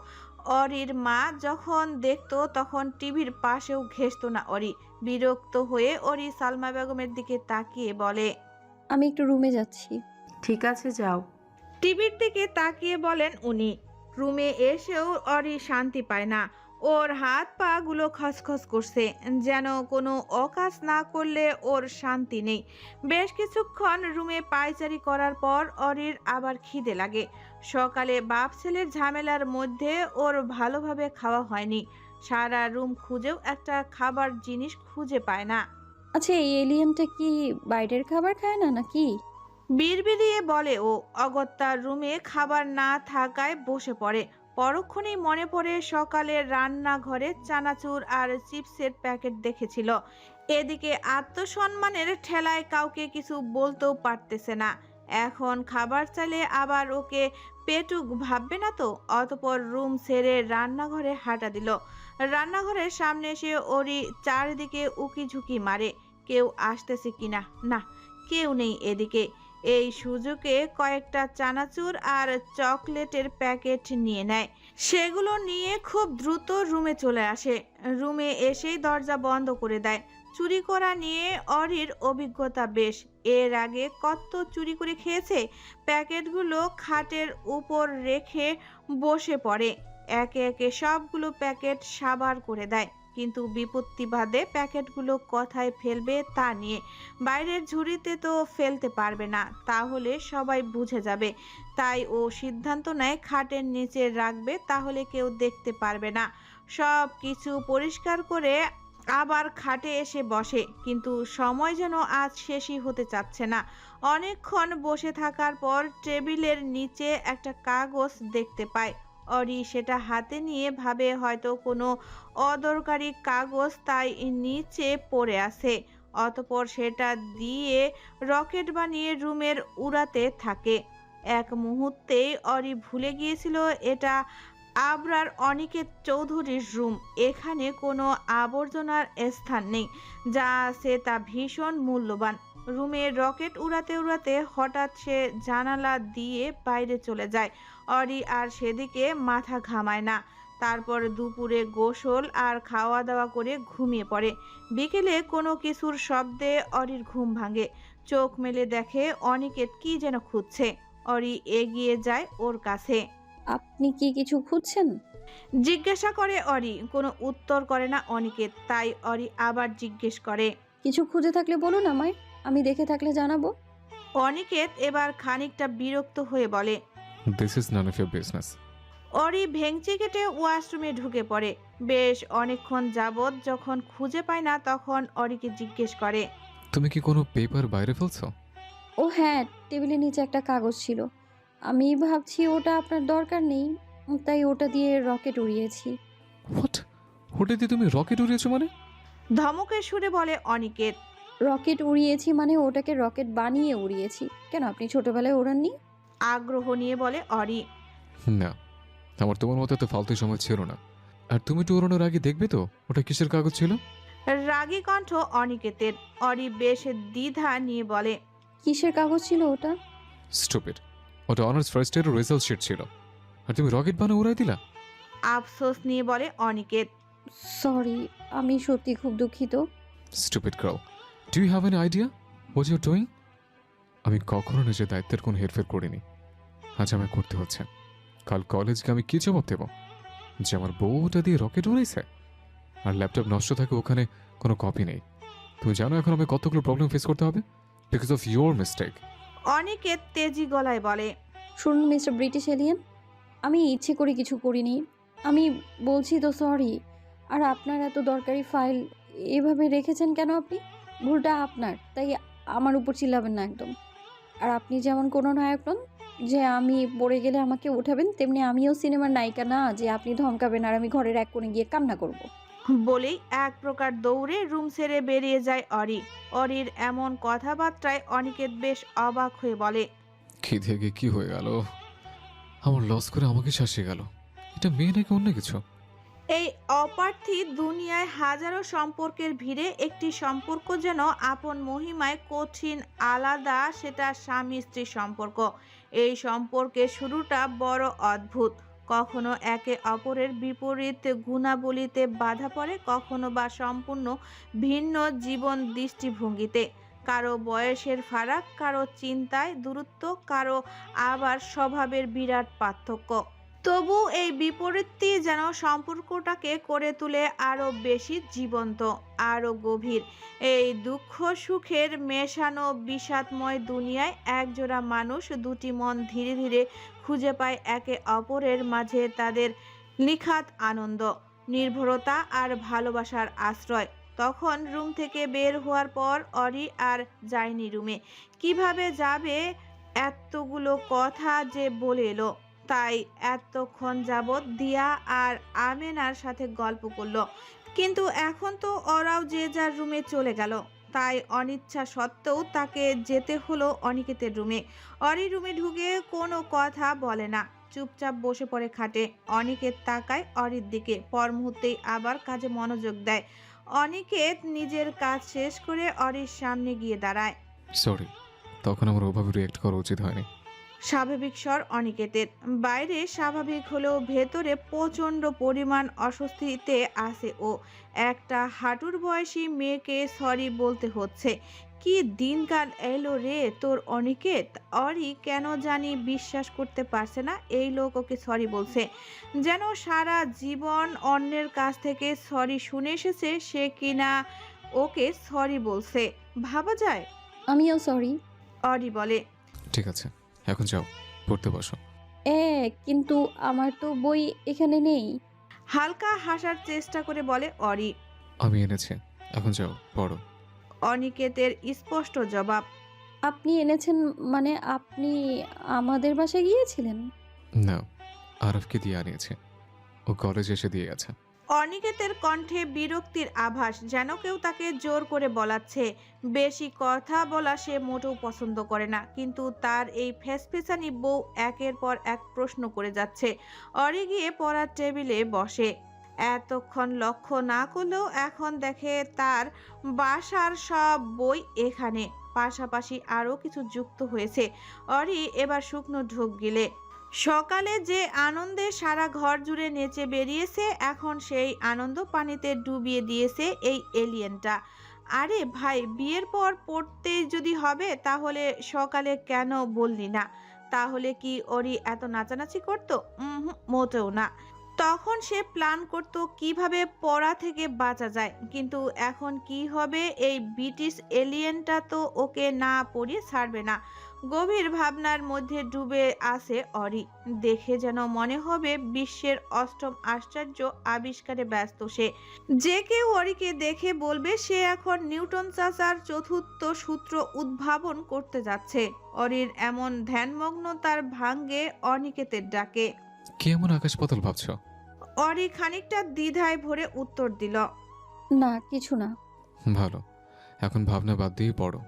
অরির মা যখন দেখতো তখন টিভির পাশেও ঘেঁষতো না অরি। বিরক্ত হয়ে অরি সালমা বেগমের দিকে তাকিয়ে বলে, আমি একটু রুমে যাচ্ছি। ঠিক আছে, যাও। টিভির দিকে তাকিয়ে বলেন উনি। রুমে এসেও অরি শান্তি পায় না। ওর হাত পা গুলো খসখস করছে, যেন কোনো অকাজ না করলে ওর শান্তি নেই। বেশ কিছুক্ষণ রুমে পায়চারি করার পর অরির আবার খিদে লাগে। সকালে বাপ ছেলের ঝামেলার মধ্যে ওর ভালোভাবে খাওয়া হয়নি। সারা রুম খুঁজেও একটা খাবার জিনিস খুঁজে পায় না। আচ্ছা এই এলিয়েনটা কি বাইরের খাবার খায় না নাকি? বিড়বিড়িয়ে বলে ও। অগত্যা রুমে খাবার না থাকায় বসে পড়ে। পরক্ষণেই মনে পড়ে সকালে রান্নাঘরে চানাচুর আর চিপসের প্যাকেট দেখেছিল। এদিকে আত্মসম্মানের ঠেলায় কাউকে কিছু বলতেও পারতেছে না। এখন খাবার চাইলে আবার ওকে পেটুক ভাববে না তো? অতঃপর রুম ছেড়ে রান্নাঘরে হাঁটা দিল। রান্নাঘরের সামনে এসে ওরই চারিদিকে উকি ঝুঁকি মারে, কেউ আসতেছে কিনা। না, কেউ নেই এদিকে। এই সুযোগে কয়েকটা চানাচুর আর চকলেটের প্যাকেট নিয়ে নেয়। সেগুলো নিয়ে খুব দ্রুত রুমে চলে আসে। রুমে এসেই দরজা বন্ধ করে দেয়। চুরি করা নিয়ে অরির অভিজ্ঞতা বেশ। এর আগে কত চুরি করে খেয়েছে। প্যাকেটগুলো খাটের উপর রেখে বসে পড়ে। একে একে সবগুলো প্যাকেট সাবার করে দেয়। কিন্তু বিপত্তি বাদে প্যাকেটগুলো কোথায় ফেলবে তা নিয়ে। বাইরের ঝুড়িতে তো ফেলতে পারবে না, তাহলে সবাই বুঝে যাবে। তাই ও সিদ্ধান্ত নেয় খাটের নিচে রাখবে, তাহলে কেউ দেখতে পারবে না। সব কিছু পরিষ্কার করে আবার খাটে এসে বসে, কিন্তু সময় যেন আজ শেষই হতে চাচ্ছে না। অনেকক্ষণ বসে থাকার পর টেবিলের নিচে একটা কাগজ দেখতে পায়। অরি সেটা হাতে নিয়ে ভাবে হয়তো কোনো অদরকারি কাগজ, তাই নিচে পড়ে আছে। অতঃপর সেটা দিয়ে রকেট বানিয়ে রুমের উড়াতে থাকে। এক মুহূর্তেই অরি ভুলে গিয়েছিল এটা আবরার অনিকেত চৌধুরীর রুম। এখানে কোনো আবর্জনার স্থান নেই, যা আছে তা ভীষণ মূল্যবান। রুমে রকেট উড়াতে উড়াতে হঠাৎ সে জানালা দিয়ে বাইরে চলে যায়। অরি আর সেদিকে মাথা ঘামায় না। তারপর দুপুরে গোসল আর খাওয়া দাওয়া করে ঘুমিয়ে পড়ে। বিকেলে কোনো কিছুর শব্দে অরির ঘুম ভাঙে। চোখ মেলে দেখে অনিকেত কি যেন খুঁজছে। অরি এগিয়ে যায় ওর কাছে। আপনি কি কিছু খুঁজছেন? জিজ্ঞাসা করে অরি। কোনো উত্তর করে না অনিকেত। তাই অরি আবার জিজ্ঞেস করে। কিছু খুঁজে থাকলে বলুন আমায়, আমি দেখে থাকলে জানাবো। অনিকেত এবার খানিকটা বিরক্ত হয়ে বলে। This is none of your business. Ori ভেংচি কেটে ওয়াশরুমে ঢুকে পড়ে। বেশ অনেকক্ষণ যাবৎ যখন খুঁজে পায় না, তখন অরিকে জিজ্ঞেস করে। তুমি কি কোনো পেপার বাইরে ফেলছো? ও হ্যাঁ, টেবিলের নিচে একটা কাগজ ছিল। আমি ভাবছি ওটা আপনার দরকার নেই, তাই ওটা দিয়ে রকেট উড়িয়েছি। হোয়াট? হোটে দিয়ে তুমি রকেট উড়িয়েছো মানে? ধমকের সুরে বলে অনিকেত। রকেট উড়িয়েছি মানে ওটাকে রকেট বানিয়ে উড়িয়েছি। কেন, আপনি ছোটবেলায় ওড়াননি? আগ্রহ নিয়ে বলে অরি। না, আমার তোমার মতো তো ফালতু সময় ছিল না। আর তুমি তো উড়ানোর আগে দেখবে তো ওটা কিসের কাগজ ছিল। রাগী কণ্ঠ অনিকেতের। অরি বেশ দ্বিধা নিয়ে বলে। কিসের কাগজ ছিল ওটা? স্টুপিড, ওটা অনার্স ফার্স্ট ইয়ারের রেজাল্ট শিট ছিল। আর তুমি রকেট বানিয়ে উড়াই দিলা। আফসোস নিয়ে বলে অনিকেত। সরি, আমি সত্যি খুব দুঃখিত। Stupid girl, do you have an idea what you doing? আমি কখনো নিজের দায়িত্বের কোনো হেরফের করিনি, আজ আমায় করতে হচ্ছে। কাল কলেজকে আমি কি জবাব দেবো যে আমার বউ ওটা দিয়ে রকেট উড়াইছে? আর ল্যাপটপ নষ্ট থাকে, ওখানে কোনো কপি নেই। তুমি জানো এখন আমি কতগুলো প্রবলেম ফেস করতে হবে because of your mistake. Aniket তেজি গলায় বলে। শুনুন মিস্টার ব্রিটিশ এলিয়েন, আমি ইচ্ছে করে কিছু করিনি। আমি বলছি তো সরি। আর আপনার এত দরকারি ফাইল এভাবে রেখেছেন কেন আপনি? ভুলটা আপনার, তাই আমার উপর চিল্লাবেন না একদম। আর আপনি যেমন কোনো নায়ক নন যে আমি পড়ে গেলে আমাকে উঠাবেন, তেমনি আমিও সিনেমার নায়িকা না যে আপনি ধমকাবেন আর আমি ঘরের এক কোণে গিয়ে কান্না করব। বলেই এক প্রকার দৌড়ে রুম ছেড়ে বেরিয়ে যায় অরি। অরির এমন কথাবার্তায় অনিকেত বেশ অবাক হয়ে বলে। কি থেকে কি হয়ে গেল? আমার লস করে আমাকে শাসিয়ে গেল। এটা মেয়ে নাকি অন্য কিছু? এই অপার্থী দুনিয়ায় হাজারো সম্পর্কের ভিড়ে একটি সম্পর্ক যেন আপন মহিমায় কঠিন আলাদা, সেটা স্বামী স্ত্রীর সম্পর্ক। এই সম্পর্কের শুরুটা বড় অদ্ভুত। কখনো একে অপরের বিপরীত গুণাবলীতে বাধা পড়ে, কখনো বা সম্পূর্ণ ভিন্ন জীবন দৃষ্টিভঙ্গিতে। কারো বয়সের ফারাক, কারো চিন্তায় দূরত্ব, কারো আবার স্বভাবের বিরাট পার্থক্য। তবু এই বিপরীতটি যেন সম্পর্কটাকে করে তোলে আরো বেশি জীবন্ত, আরো গভীর। এই দুঃখ সুখের মেশানো বিষাদময় দুনিয়ায় একজোড়া মানুষ, দুটি মন ধীরে ধীরে খুঁজে পায় একে অপরের মাঝে তাদের নিখাত আনন্দ, নির্ভরতা আর ভালোবাসার আশ্রয়। তখন রুম থেকে বের হওয়ার পর অরি আর যায়নি রুমে। কিভাবে যাবে? এতগুলো কথা যে বলে এলো, তাই এতক্ষণ যাবৎ দিয়া আর আমেনার সাথে গল্প করলো। কিন্তু এখন তো ওরাও যে যার রুমে চলে গেল। তাই অনিচ্ছা সত্ত্বেও তাকে যেতে হলো অনিকেতের রুমে। অরি রুমে ঢুকে কোনো কথা বলে না, চুপচাপ বসে পড়ে খাটে। অনিকেত তাকায় অরির দিকে, পর মুহূর্তেই আবার কাজে মনোযোগ দেয়। অনিকেত নিজের কাজ শেষ করে অরির সামনে গিয়ে দাঁড়ায়। সরি, তখন আমার ওভাবে রিয়েক্ট করা উচিত হয়নি। স্বাভাবিক স্বর অনিকেতের। বাইরে স্বাভাবিক হলেও ভেতরে প্রচণ্ড পরিমাণ অস্বস্তিতে আছে ও। একটা হাঁটুর বয়সী মেয়েকে সরি বলতে হচ্ছে। কি দিনকাল এলো রে তোর অনিকেত। অরি কেন জানি বিশ্বাস করতে পারছে না এই লোক ওকে সরি বলছে। যেন সারা জীবন অন্যের কাছ থেকে সরি শুনে এসেছে, সে কিনা ওকে সরি বলছে। ভাবা যায়? আমিও সরি। অরি বলে। ঠিক আছে, এখন যাও, পড়তে বসো। কিন্তু আমার তো বই এখানে নেই। হালকা হাসার চেষ্টা করে বলে অরি। আমি এনেছি, এখন যাও পড়ো। অনিকেতের স্পষ্ট জবাব। আপনি এনেছেন মানে আপনি আমাদের বাসায় গিয়েছিলেন? না, আরফকে দিয়ে আনিয়েছে, ও কলেজে এসে দিয়ে গেছে। অনিকেতের কণ্ঠে বিরক্তির আভাস, যেন কেউ তাকে জোর করে বলাচ্ছে। বেশি কথা বলা সে মোটেও পছন্দ করে না, কিন্তু তার এই ফেসফেসানি বউ একের পর এক প্রশ্ন করে যাচ্ছে। অরি গিয়ে পড়ার টেবিলে বসে। এতক্ষণ লক্ষ্য না করলেও এখন দেখে তার বাসার সব বই এখানে, পাশাপাশি আরও কিছু যুক্ত হয়েছে। অরি এবার শুকনো ঢোক গিলে। সকালে যে আনন্দে সারা ঘর জুড়ে নেচে বেরিয়েছে, এখন সেই আনন্দ পানিতে ডুবিয়ে দিয়েছে এই এলিয়েনটা। আরে ভাই, বিয়ের পর পড়তেই যদি হবে তাহলে সকালে কেন বললি না? তাহলে কি ওরি এত নাচানাচি করতো? মোটেও না। তখন সে প্ল্যান করত কিভাবে পড়া থেকে বাঁচা যায়, কিন্তু এখন কি হবে? এই ব্রিটিশ এলিয়েনটা তো ওকে না পড়িয়ে ছাড়বে না। গভীর ভাবনার মধ্যে ডুবে আছে অরি। দেখে যেন মনে হবে বিশ্বের অষ্টম আশ্চর্য আবিষ্কারে ব্যস্ত সে। যে কেউ অরিকে দেখে বলবে সে এখন নিউটন চাচার চতুর্থ সূত্র উদ্ভাবন করতে যাচ্ছে। অরির এমন ধ্যানমগ্নতার ভাঙ্গে অনিকেতের ডাকে। কি এমন আকাশ পাতাল ভাবছো? অরি খানিকটা দ্বিধায় ভরে উত্তর দিল, না কিছু না। ভালো, এখন ভাবনা বাদ দিয়ে পড়ো।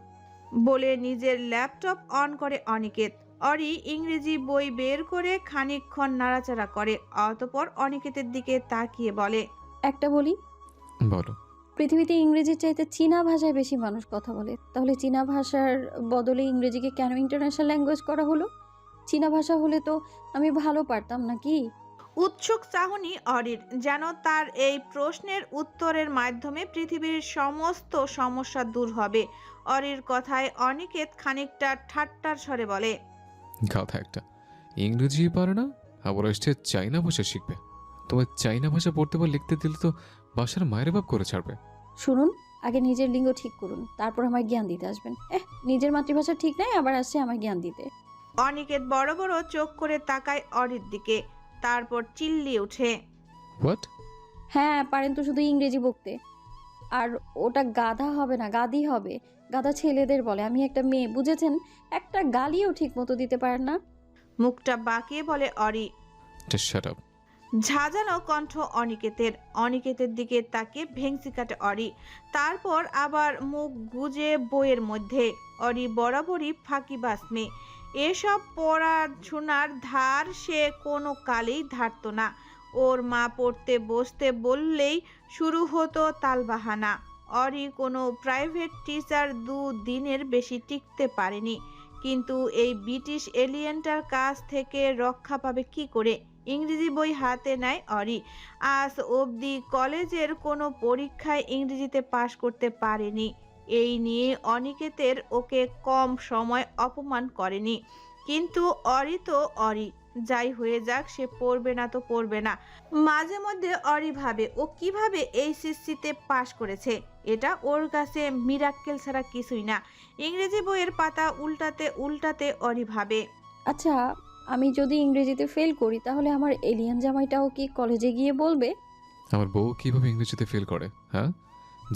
বলে নিজের ল্যাপটপ অন করে অনিকেত। অরি ইংরেজি বই বের করে খানিকক্ষণ নাড়াচাড়া করে, অতঃপর অনিকেতের দিকে তাকিয়ে বলে, একটা বলি, বলো। পৃথিবীতে ইংরেজির চাইতে চীনা ভাষায় বেশি মানুষ কথা বলে, তাহলে চীনা ভাষার বদলে ইংরেজিকে কেন ইন্টারন্যাশনাল ল্যাঙ্গুয়েজ করা হলো? চীনা ভাষা হলে তো আমি ভালো পারতাম নাকি? উৎসুক চাহনি অরির, যেন তার এই প্রশ্নের উত্তরের মাধ্যমে পৃথিবীর সমস্ত সমস্যা দূর হবে। অরির কথায় অনিকেত খানিকটা ঠাট্টার স্বরে বলে, গাধা একটা, ইংরেজি পারে না, আবার এসছে চাইনা ভাষা শিখবে। তোমার চাইনা ভাষা পড়তে বা লিখতে দিলে তো বাসার মায়ের বাপ করে ছাড়বে। শুনুন, আগে নিজের লিঙ্গ ঠিক করুন, তারপর আমার জ্ঞান দিতে আসবেন। নিজের মাতৃভাষা ঠিক নাই, আবার আসছে আমার জ্ঞান দিতে। অনিকেত বড় বড় চোখ করে তাকায় অরির দিকে, তারপর চিল্লিয়ে ওঠে, হোয়াট? হ্যাঁ পারেন তো শুধু ইংরেজি বকতে। আর ওটা গাধা হবে না, গাধি হবে। গাধা ছেলেদের বলে, আমি একটা মেয়ে, বুঝেছেন? একটা গালিও ঠিক মতো দিতে পারেন না। মুখটা বাঁকিয়ে বলে অরি। Just shut up. ঝাঁঝানো কণ্ঠ অনিকেতের। অনিকেতের দিকে তাকিয়ে ভেংসি কাটে অরি, তারপর আবার মুখ গুজে বইয়ের মধ্যে। অরি বরাবরই ফাঁকিবাজ মেয়ে, এসব পড়াশোনার ধার সে কোনো কালেই ধারত না। ওর মা পড়তে বসতে বললেই শুরু হতো তালবাহানা। অরি কোনো প্রাইভেট টিচার 2 দিনের বেশি টিকতে পারেনি, কিন্তু এই ব্রিটিশ এলিয়েনটার কাছ থেকে রক্ষা পাবে কি করে? ইংরেজি বই হাতে নেয় অরি। আজ অবধি কলেজের কোনো পরীক্ষায় ইংরেজিতে পাশ করতে পারেনি। এই নিয়ে অনিকেতের ওকে কম সময় অপমান করেনি, কিন্তু অরি তো অরি, যাই হয়ে যাক সে পড়বে না তো পড়বে না। মাঝে মধ্যে অরি ভাবে ও কিভাবে এইচএসসিতে পাশ করেছে। এটা ওর কাছে মিরাক্কেল ছাড়া কিছুই না। ইংরেজি বইয়ের পাতা উল্টাতে উল্টাতে অরি ভাবে, আচ্ছা, আমি যদি ইংরেজিতে ফেল করি তাহলে আমার এলিয়ান জামাইটাও কি কলেজে গিয়ে বলবে? আমার বউ কিভাবে ইংরেজিতে ফেল করে? হ্যাঁ,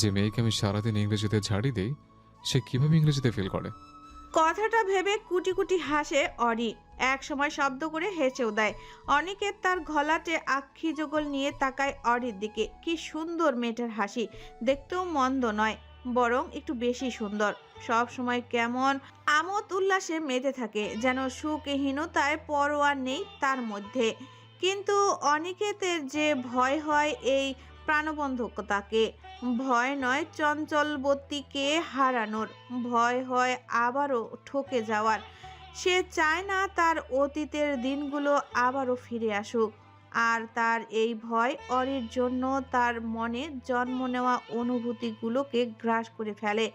যে মেয়েকে আমি সারাদিন ইংরেজিতে ঝাড়ি দিই, সে কিভাবে ইংরেজিতে ফেল করে? কথাটা ভেবে কুটি কুটি হাসে অরি। এক সময় শব্দ করে হেসেও দেয়। অনিকেত তার ঘলাটে আক্ষি যুগল নিয়ে তাকায় অরির দিকে। কি সুন্দর মেয়েটার হাসি, দেখতেও মন্দ নয়, বরং একটু বেশি সুন্দর। সব সময় কেমন আমোদ উল্লাসে মেতে থাকে, যেন সুখহীনতায় পরোয়া নেই তার মধ্যে। কিন্তু অনিকেতের যে ভয় হয় এই প্রাণবন্ধকতাকে, ভয় নয় চঞ্চলবতীকে হারানোর, ভয় হয় আবারও ঠকে যাওয়ার। সে চায় না তার অতীতের দিনগুলো আবারও ফিরে আসুক। আর তার এই ভয় অরির জন্য তার মনে জন্ম নেওয়া অনুভূতিগুলোকে গ্রাস করে ফেলে।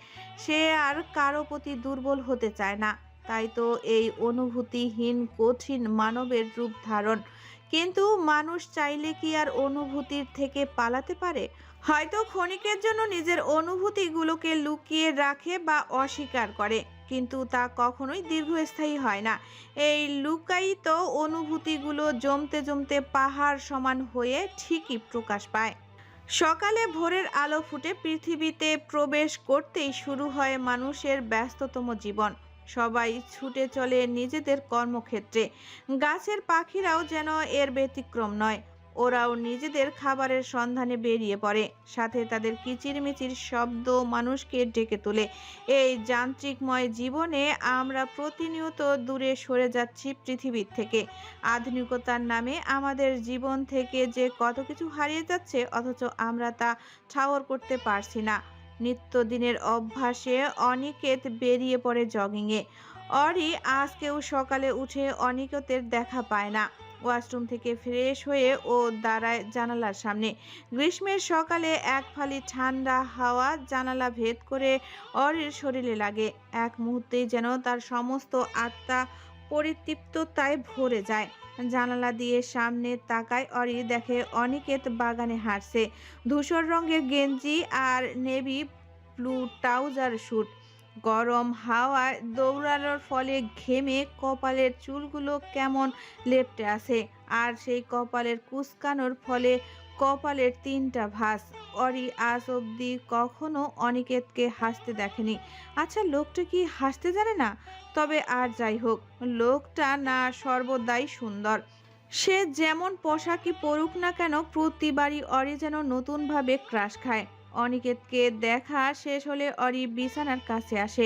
সে আর কারো প্রতি দুর্বল হতে চায় না, তাই তো এই অনুভূতিহীন কঠিন মানবের রূপ ধারণ। কিন্তু মানুষ চাইলে কি আর অনুভূতির থেকে পালাতে পারে? হয়তো ক্ষণিকের জন্য নিজের অনুভূতিগুলোকে লুকিয়ে রাখে বা অস্বীকার করে, কিন্তু তা কখনোই দীর্ঘস্থায়ী হয় না। এই লুকায়িত অনুভূতিগুলো জমতে জমতে পাহাড় সমান হয়ে ঠিকই প্রকাশ পায়। সকালে ভোরের আলো ফুটে পৃথিবীতে প্রবেশ করতেই শুরু হয় মানুষের ব্যস্ততম জীবন। সবাই ছুটে চলে নিজেদের কর্মক্ষেত্রে। গাছের পাখিরাও যেন এর ব্যতিক্রম নয়। ওরাও নিজেদের খাবারের সন্ধানে বেরিয়ে পড়ে, সাথে তাদের কিচিরমিচির শব্দ মানুষকে ডেকে তোলে। এই যান্ত্রিকময় জীবনে আমরা প্রতিনিয়ত দূরে সরে যাচ্ছি পৃথিবীর থেকে। আধুনিকতার নামে আমাদের জীবন থেকে যে কত কিছু হারিয়ে যাচ্ছে, অথচ আমরা তা ঠাওর করতে পারছি না। নিত্যদিনের অভ্যাসে অনিকেত বেরিয়ে পড়ে জগিংয়ে। অরি আজকেও সকালে উঠে অনিকেতের দেখা পায় না। ওয়াশরুম থেকে ফ্রেশ হয়ে ও দাঁড়ায় জানালার সামনে। গ্রীষ্মের সকালে এক ফালি ঠান্ডা হাওয়া জানালা ভেদ করে অরির শরীরে লাগে। এক মুহূর্তেই যেন তার সমস্ত আত্মা পরিতৃপ্ততায় ভরে যায়। জানালা দিয়ে সামনে তাকায় অরি, দেখে অনিকেত বাগানে হাঁটছে। ধূসর রঙের গেঞ্জি আর নেভি ব্লু ট্রাউজার স্যুট। গরম হাওয়ায় দৌড়ানোর ফলে ঘেমে কপালের চুলগুলো কেমন লেপ্টে আছে, আর সেই কপালের কুঁচকানোর ফলে কপালের 3টা ভাঁজ। অরি আজ অবধি কখনো অনিকেতকে হাসতে দেখেনি। আচ্ছা, লোকটা কি হাসতে জানে না? তবে আর যাই হোক, লোকটা না সর্বদাই সুন্দর। সে যেমন পোশাকই পরুক না কেন, প্রতিবারই অরি যেন নতুনভাবে ক্রাশ খায়। অনিকেতকে দেখা শেষ হলে অরি বিছানার কাছে আসে।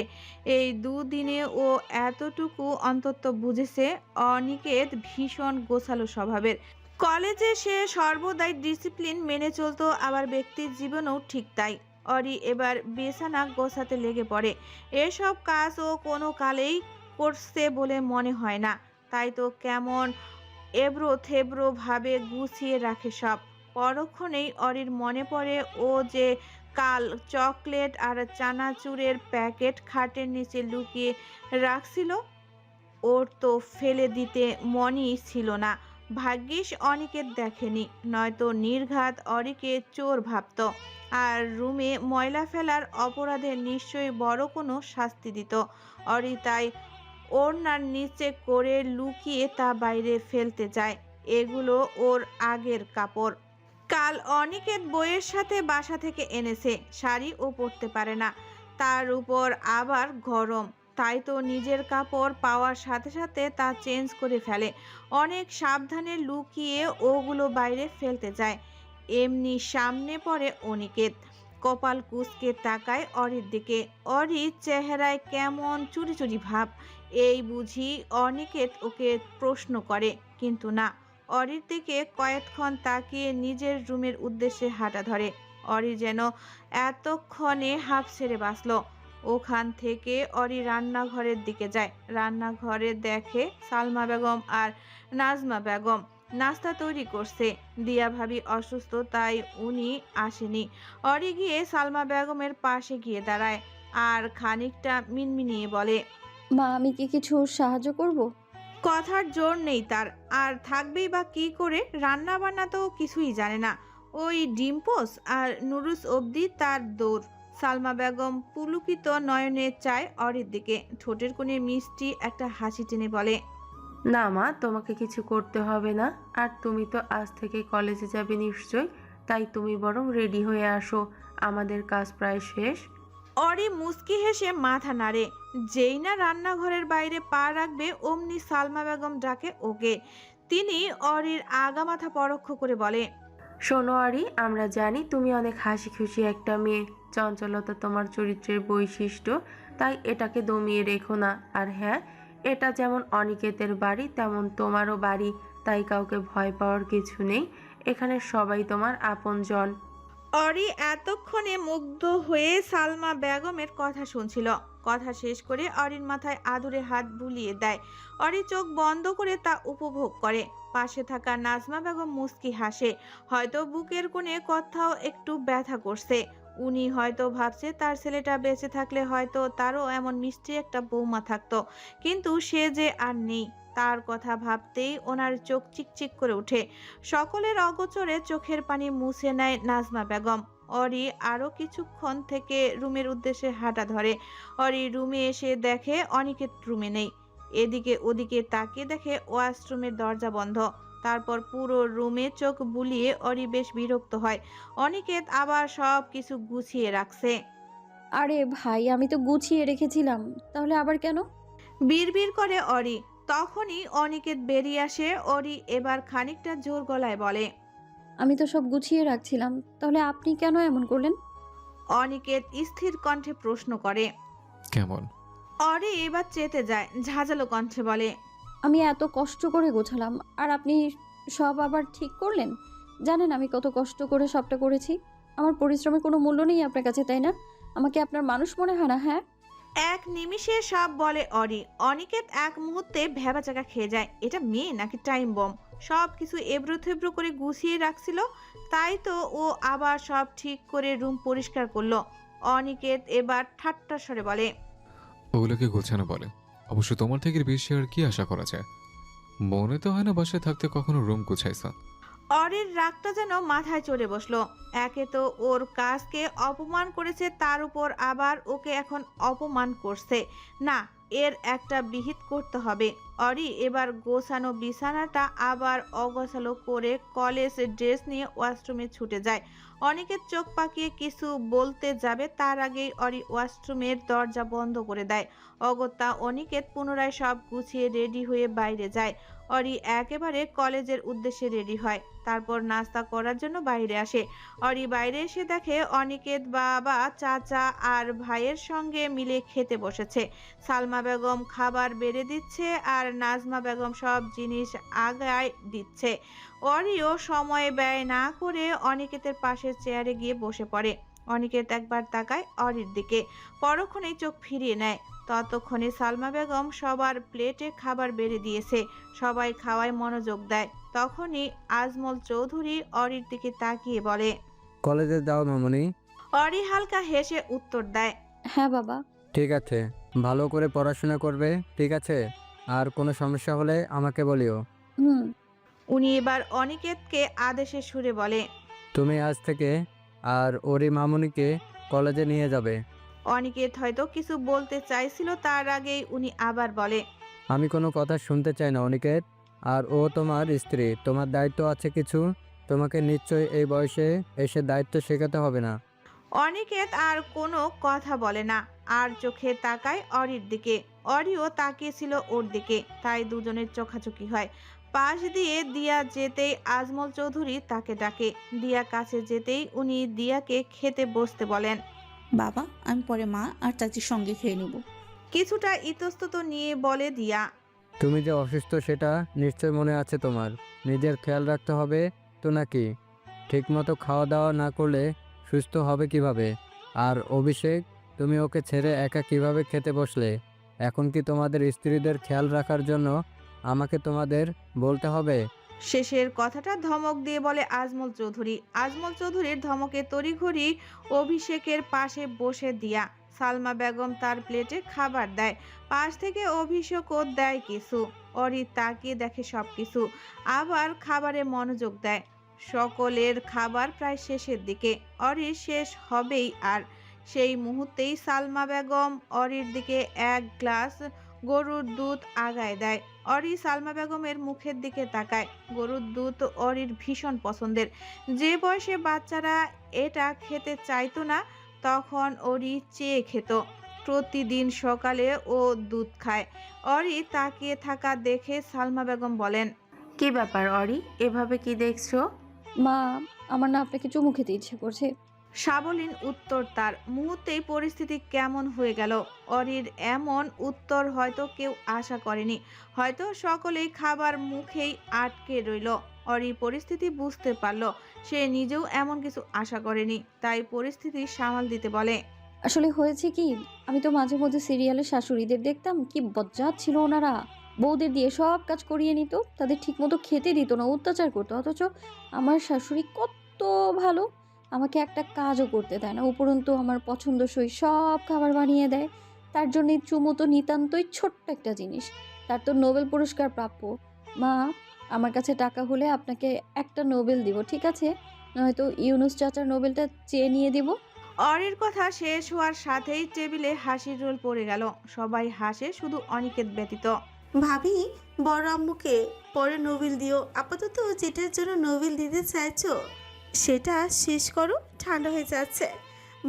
এই দুদিনে ও এতটুকু অন্তত বুঝেছে অনিকেত ভীষণ গোছালো স্বভাবের। কলেজে সে সর্বদাই ডিসিপ্লিন মেনে চলতো, আবার ব্যক্তির জীবনেও ঠিক তাই। অরি এবার বিছানা গোছাতে লেগে পড়ে। এসব কাজ ও কোনো কালেই করছে বলে মনে হয় না, তাই তো কেমন এবড়ো থেবড়ো ভাবে গুছিয়ে রাখে সব। পরক্ষণেই অরির মনে পড়ে ও যে কাল চকলেট আর চানাচুরের প্যাকেট খাটের নিচে লুকিয়ে রাখছিল। ওর তো ফেলে দিতে মনই ছিল না। ভাগ্যিস অনিকেত দেখেনি, নয়তো নির্ঘাত অরিকে চোর ভাবত, আর রুমে ময়লা ফেলার অপরাধে নিশ্চয়ই বড় কোনো শাস্তি দিত। অরি তাই ওড়নার নিচে করে লুকিয়ে তা বাইরে ফেলতে যায়। এগুলো ওর আগের কাপড়। কাল অনিকেত বইয়ের সাথে বাসা থেকে এনেছে। শাড়ি ও পরতে পারে না, তার উপর আবার গরম, তাই তো নিজের কাপড় পাওয়ার সাথে সাথে তা চেঞ্জ করে ফেলে। অনেক সাবধানে লুকিয়ে ওগুলো বাইরে ফেলতে যায়। এমনি সামনে পড়ে অনিকেত। কপাল কুঁচকে তাকায় অরির দিকে। অরির চেহারায় কেমন চুরি চুরি ভাব। এই বুঝি অনিকেত ওকে প্রশ্ন করে, কিন্তু না। অরির দিকে কয়েকক্ষণ তাকিয়ে নিজের রুমের উদ্দেশ্যে হাঁটা ধরে। অরি যেন এতক্ষণে হাঁপ ছেড়ে বাঁচল। ওখান থেকে অরি রান্নাঘরের দিকে যায়। রান্নাঘরে দেখে সালমা বেগম আর নাজমা বেগম নাস্তা তৈরি করছে। দিয়া ভাবি অসুস্থ, তাই উনি আসেনি। অরি গিয়ে সালমা বেগমের পাশে গিয়ে দাঁড়ায় আর খানিকটা মিনমিনিয়ে বলে, মা, আমি কি কিছু সাহায্য করব? কথার জোর নেই তার, আর থাকবেই বা কি করে? রান্না বান্না তো কিছুই জানে না। ওই ডিম্পোস আর নুডলস অবধি তার দৌড়। সালমা বেগম পুলকিত নয়নে চায় অরির দিকে। ঠোঁটের কোণে মিষ্টি একটা হাসি টেনে বলে, না মা, তোমাকে কিছু করতে হবে না। আর তুমি তো আজ থেকে কলেজে যাবে নিশ্চয়, তাই তুমি বরং রেডি হয়ে আসো, আমাদের কাজ প্রায় শেষ। অরি মুচকি হেসে মাথা নাড়ে। যেই না রান্নাঘরের বাইরে পা রাখবে, অমনি সালমা বেগম ডাকে ওকে। তিনি অরির আগা মাথা পরোক্ষ করে বলে, শোনো আরি, আমরা জানি তুমি অনেক হাসি খুশি একটা মেয়ে, চঞ্চলতা তোমার চরিত্রের বৈশিষ্ট্য, তাই এটাকে দমিয়ে রেখো না। আর হ্যাঁ, এটা যেমন অনিকেতের বাড়ি তেমন তোমারও বাড়ি, তাই কাউকে ভয় পাওয়ার কিছু নেই। এখানে সবাই তোমার আপনজন। অরি এতক্ষণে মুগ্ধ হয়ে সালমা বেগমের কথা শুনছিল। কথা শেষ করে অরির মাথায় আদুরে হাত বুলিয়ে দেয়। অরি চোখ বন্ধ করে তা উপভোগ করে। পাশে থাকা নাজমা বেগম মুস্কি হাসে। হয়তো বুকের কোণে কোথাও একটু ব্যথা করছে। উনি হয়তো ভাবছে তার ছেলেটা বেঁচে থাকলে হয়তো তারও এমন মিষ্টি একটা বৌমা থাকতো, কিন্তু সে যে আর নেই। তার কথা ভাবতেই ওনার চোখ চিকচিক করে ওঠে। সকলের অগোচরে চোখের পানি মুছে নেয় নাজমা বেগম। অরি আরো কিছুক্ষণ থেকে রুমের উদ্দেশ্যে হাঁটা ধরে। অরি রুমে এসে দেখে অনিকেত রুমে নেই। এদিকে ওদিকে তাকিয়ে দেখে ওয়াশরুমের দরজা বন্ধ। তারপর পুরো রুমে চোখ বুলিয়ে অরি বেশ বিরক্ত হয়। অনিকেত আবার সব কিছু গুছিয়ে রাখছে। আরে ভাই, আমি তো গুছিয়ে রেখেছিলাম, তাহলে আবার কেন? বিড়বিড় করে অরি। তখনই অনিকেত বেরিয়ে আসে। অরি এবার খানিকটা জোর গলায় বলে, আমি তো সব গুছিয়ে রাখছিলাম, তাহলে আপনি কেন এমন করলেন? অনিকেত স্থির কণ্ঠে প্রশ্ন করে। কেমন? অরি এবার চেতে যায়, ঝাঁঝালো কণ্ঠে বলে। আমি এত কষ্ট করে গোছালাম আর আপনি সব আবার ঠিক করলেন? জানেন আমি কত কষ্ট করে সবটা করেছি। আমার পরিশ্রমের কোনো মূল্য নেই আপনার কাছে, তাই না? আমাকে আপনার মানুষ মনে হয় না, হ্যাঁ? এক নিমিষে সব বলে অরি। অনিকেত এক মুহূর্তে ভ্যাবাচাকা খেয়ে যায়। এটা মেয়ে নাকি টাইম বম? সব কিছু এবড়ো থেবড়ো করে গুছিয়ে রাখছিল, তাই তো ও আবার সব ঠিক করে রুম পরিষ্কার করলো। অনিকেত এবার ঠাট্টা স্বরে বলে। ওগুলোকে গোছানো বলে। অবশ্য তোমার থেকে বেশি আর কি আশা করা যায়? মনে তো হয় না বাসায় থাকতে কখনো রুম গুছাইছ। অরির রাগটা যেন মাথায় চড়ে বসলো। একে তো ওর কাজকে অপমান করেছে, তার উপর আবার ওকে এখন অপমান করছে। না, এর একটা বিহিত করতে হবে। অরি এবার গোছানো বিছানাটা আবার অগোছালো করে কলেজ ড্রেস নিয়ে ওয়াশরুমে ছুটে যায়। অনেকের চোখ পাকিয়ে কিছু বলতে যাবে, তার আগেই অরি ওয়াশরুমের দরজা বন্ধ করে দেয়। অগত্যা অনিকেত পুনরায় সব গুছিয়ে রেডি হয়ে বাইরে যায়। অরি একেবারে কলেজের উদ্দেশ্যে রেডি হয়, তারপর নাস্তা করার জন্য বাইরে আসে। অরি বাইরে এসে দেখে অনিকেত বাবা, চাচা আর ভাইয়ের সঙ্গে মিলে খেতে বসেছে। সালমা বেগম খাবার বেড়ে দিচ্ছে আর নাজমা বেগম সব জিনিস আগায় দিচ্ছে। অরিও সময় ব্যয় না করে অনিকেতের পাশের চেয়ারে গিয়ে বসে পড়ে। অনিকেত একবার তাকায় অরির দিকে, পরক্ষণেই চোখ ফিরিয়ে নেয়। ততক্ষণে সালমা বেগম সবার প্লেটে খাবার বেড়ে দিয়েছে, সবাই খাওয়ায় মনোযোগ দেয়। তখনই আজমল চৌধুরী অরির দিকে তাকিয়ে বলে। কলেজে যাও মামনি। অরি হালকা হেসে উত্তর দেয়। হ্যাঁ বাবা। ঠিক আছে, ভালো করে পড়াশোনা করবে, ঠিক আছে? আর কোনো সমস্যা হলে আমাকে বলিও। হুম। উনি এবার অনিকেতকে আদেশের সুরে বলে। তুমি আজ থেকে আর ওরি মামুনিকে কলেজে নিয়ে যাবে। অনিকেত হয়তো কিছু বলতে চাইছিল, তার আগেই উনি আবার বলে। আমি কোনো কথা শুনতে চাই না অনিকেত। আর ও তোমার স্ত্রী, তোমার দায়িত্ব আছে কিছু। তোমাকে নিশ্চয়ই এই বয়সে এসে দায়িত্ব শেখাতে হবে না। অনিকেত আর কোনো কথা বলে না, আর চোখে তাকায় অরির দিকে। অরিও তাকিয়েছিল ওর দিকে, তাই দুজনের চোখাচোখি হয়। পাশ দিয়ে দিয়া যেতেই আজমল চৌধুরী তাকে ডাকে। দিয়া কাছে যেতেই উনি দিয়াকে খেতে বসতে বলেন। বাবা, আমি পরে মা আর চাচির সঙ্গে খেয়ে নেব। কিছুটা ইতস্তত নিয়ে বলে দিয়া। তুমি যে অসুস্থ সেটা নিশ্চয় মনে আছে তোমার। নিজের খেয়াল রাখতে হবে তো নাকি? ঠিকমতো খাওয়া দাওয়া না করলে সুস্থ হবে কিভাবে? আর অভিষেক, তুমি ওকে ছেড়ে একা কিভাবে খেতে বসলে? এখন কি তোমাদের স্ত্রীদের খেয়াল রাখার জন্য আমাকে তোমাদের বলতে হবে? শেষের কথাটা ধমক দিয়ে বলে আজমল চৌধুরী। আজমল চৌধুরীর ধমকে তড়িঘড়ি অভিষেকের পাশে বসে দিয়া। সালমা বেগম তার প্লেটে খাবার দেয়, পাশ থেকে অভিষেকও দেয় কিছু। অরি তাকিয়ে দেখে সবকিছু, আবার খাবারে মনোযোগ দেয়। সকলের খাবার প্রায় শেষের দিকে, অরির শেষ হবেই। আর সেই মুহূর্তেই সালমা বেগম অরির দিকে এক গ্লাস গরুর দুধ আগায় দেয়। অরি সালমা বেগমের মুখের দিকে তাকায়। গরুর দুধ অরির ভীষণ পছন্দের। যে বয়সে বাচ্চারা এটা খেতে চাইতো না, তখন অরি চেয়ে খেত। প্রতিদিন সকালে ও দুধ খায়। অরি তাকিয়ে থাকা দেখে সালমা বেগম বলেন। কি ব্যাপার অরি, এভাবে কি দেখছো? মা, আমার না আপনাকে চুমু খেতে ইচ্ছে করছে। সাবলীন উত্তর তার। মুহূর্তেই পরিস্থিতি কেমন হয়ে গেল। অরির এমন উত্তর হয়তো কেউ আশা করেনি, হয়তো সকলেই খাবার মুখেই আটকে রইল। অরি পরিস্থিতি বুঝতে পারল, সে নিজেও এমন কিছু আশা করেনি, তাই পরিস্থিতি সামাল দিতে বলে। আসলে হয়েছে কি, আমি তো মাঝে মধ্যে সিরিয়ালে শাশুড়িদের দেখতাম, কি বজ্জাত ছিল ওনারা। বউদের দিয়ে সব কাজ করিয়ে নিত, তাদের ঠিকমতো খেতে দিত না, অত্যাচার করতো। অথচ আমার শাশুড়ি কত ভালো, আমাকে একটা কাজও করতে দেয় না, উপরন্তু আমার পছন্দসই সব খাবার বানিয়ে দেয়। তার জন্য চুমু তো নিতান্তই ছোট্ট একটা জিনিস, তার তো নোবেল পুরস্কার প্রাপ্য। মা, আমার কাছে টাকা হলে আপনাকে একটা নোবেল দিব, ঠিক আছে? নয়তো ইউনুস চাচার নোবেলটা চেয়ে নিয়ে দিব। অরির কথা শেষ হওয়ার সাথেই টেবিলে হাসির রোল পড়ে গেল। সবাই হাসে, শুধু অনিকেত ব্যতীত। ভাবি, বড় আম্মুকে পরে নোবেল দিও। আপাতত যেটার জন্য নোবেল দিতে চাইছো সেটা শেষ করো, ঠান্ডা হয়ে যাচ্ছে।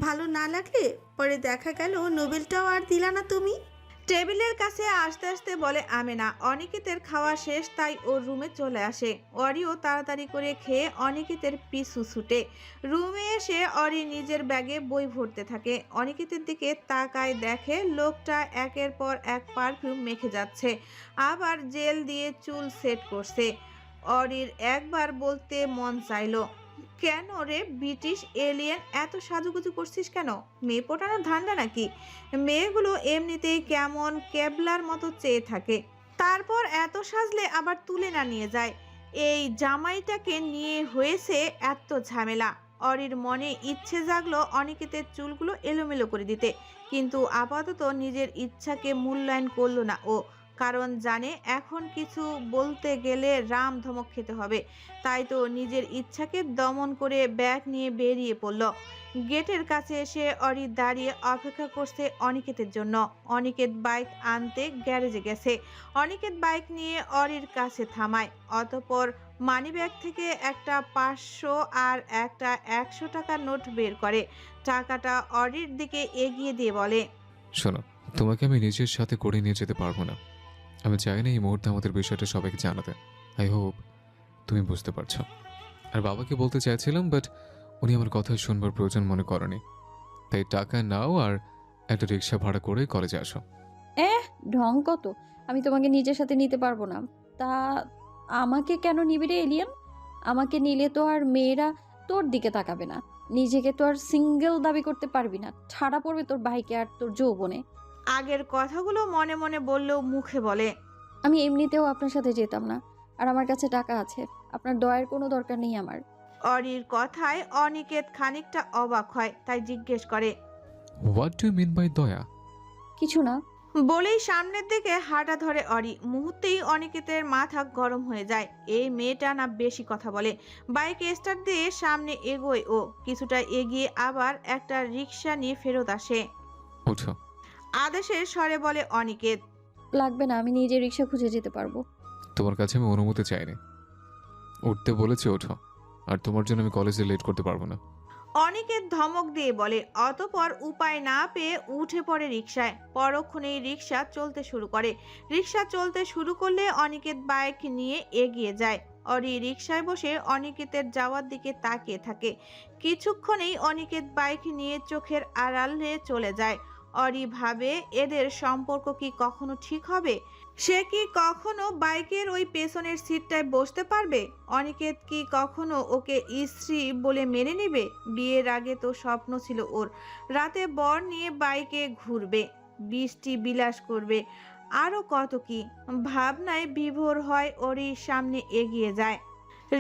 ভালো না লাগলে পরে দেখা গেল নোবেলটাও আর দিলা না তুমি। টেবিলের কাছে আসতে আসতে বলে আমেনা। অনিকেতের খাওয়া শেষ, তাই ওর রুমে চলে আসে। অরিও তাড়াতাড়ি করে খেয়ে অনিকেতের পিছু ছুটে রুমে এসে অরি নিজের ব্যাগে বই ভরতে থাকে। অনিকেতের দিকে তাকায়, দেখে লোকটা একের পর এক পারফিউম মেখে যাচ্ছে, আবার জেল দিয়ে চুল সেট করছে। অরির একবার বলতে মন চাইলো, কেন রে ব্রিটিশ এলিয়েন, এত সাজুগুজু করছিস কেন? মেয়ে পটানোর ধান্দা নাকি? মেয়েগুলো এমনিতেই কেমন কেবলার মতো চেয়ে থাকে, তারপর এত সাজলে আবার তুলে না নিয়ে যায়। এই জামাইটাকে নিয়ে হয়েছে এত ঝামেলা। অরির মনে ইচ্ছে জাগলো অনিকেতের চুলগুলো এলোমেলো করে দিতে, কিন্তু আপাতত নিজের ইচ্ছাকে মূল্যায়ন করলো না ও, কারণ জানে এখন কিছু বলতে গেলে রাম ধমক খেতে হবে। তাই তো নিজের ইচ্ছাকে দমন করে ব্যাগ নিয়ে বেরিয়ে পড়ল। গেটের কাছে এসে অরি দাঁড়িয়ে অপেক্ষা করছে অনিকেতের জন্য। অনিকেত বাইক আনতে গ্যারেজে গেছে। অনিকেত বাইক নিয়ে অরির কাছে থামায়, অতঃপর মানিব্যাগ থেকে একটা 500 আর একটা 100 টাকার নোট বের করে টাকাটা অরির দিকে এগিয়ে দিয়ে বলে, শোনো, তোমাকে আমি নিজের সাথে করে নিয়ে যেতে পারবো না। আমি চাই না এই মুহূর্তে আমাদের বিষয়টা সবাইকে জানাতে। আই হোপ তুমি বুঝতে পারছো। আর বাবাকে বলতে চাইছিলাম, বাট উনি আমার কথা শুনবার প্রয়োজন মনে করেনি। তাই টাকা নাও আর একটা রিক্সা ভাড়া করে কলেজে আসো। ঢং কত! আমি তোমাকে নিজের সাথে নিতে পারবো না। তা আমাকে কেন নিবি রে এলিয়ান? আমাকে নিলে তো আর মেয়েরা তোর দিকে তাকাবে না। নিজেকে তো আর সিঙ্গেল দাবি করতে পারবি না। ছাড়া পড়বে তোর ভাইকে আর তোর যৌবনে। আগের কথাগুলো মনে মনে বললেও মুখে বলে, আমি এমনিতেও আপনার সাথে যেতাম না। আর আমার কাছে টাকা আছে, আপনার দয়ের কোনো দরকার নেই আমার। অরির কথায় অনিকেত খানিকটা অবাক হয়, তাই জিজ্ঞেস করে, what do you mean by দয়া? কিছু না। বলেই সামনের দিকে হাঁটা ধরে অরি। মুহূর্তেই অনিকেতের মাথা গরম হয়ে যায়। এই মেয়েটা না বেশি কথা বলে। বাইক স্টার্ট দিয়ে সামনে এগোয় ও, কিছুটা এগিয়ে আবার একটা রিক্সা নিয়ে ফেরত আসে। ওঠো। আদেশের স্বরে বলে অনিকেত। লাগবে না, আমি নিজে রিক্সা খুঁজে যেতে পারবো। তোমার কাছে আমি অনুমতি চাইনি। উঠতে বলেছি, ওঠো। আর তোমার জন্য আমি কলেজে লেট করতে পারবো না। অনিকেত ধমক দিয়ে বলে, অতঃপর উপায় না পেয়ে উঠে পড়ে রিকশায়। পরক্ষণেই রিকশা চলতে শুরু করে। রিকশা চলতে শুরু করলে অনিকেত বাইক নিয়ে এগিয়ে যায়। অরি রিকশায় বসে অনিকেতের যাওয়ার দিকে তাকিয়ে থাকে। কিছুক্ষণেই অনিকেত বাইক নিয়ে চোখের আড়ালে চলে যায়। অরি ভাবে, এদের সম্পর্ক কি কখনো ঠিক হবে? সে কি কখনো বাইকের ওই পেছনের সিটটায় বসতে পারবে? অনিকেত কি কখনো ওকে স্ত্রী বলে মেনে নেবে? বিয়ের আগে তো স্বপ্ন ছিল ওর, রাতে বর নিয়ে বাইকে ঘুরবে, বৃষ্টি বিলাস করবে, আরো কত কি ভাবনায় বিভোর হয়। ওরই সামনে এগিয়ে যায়।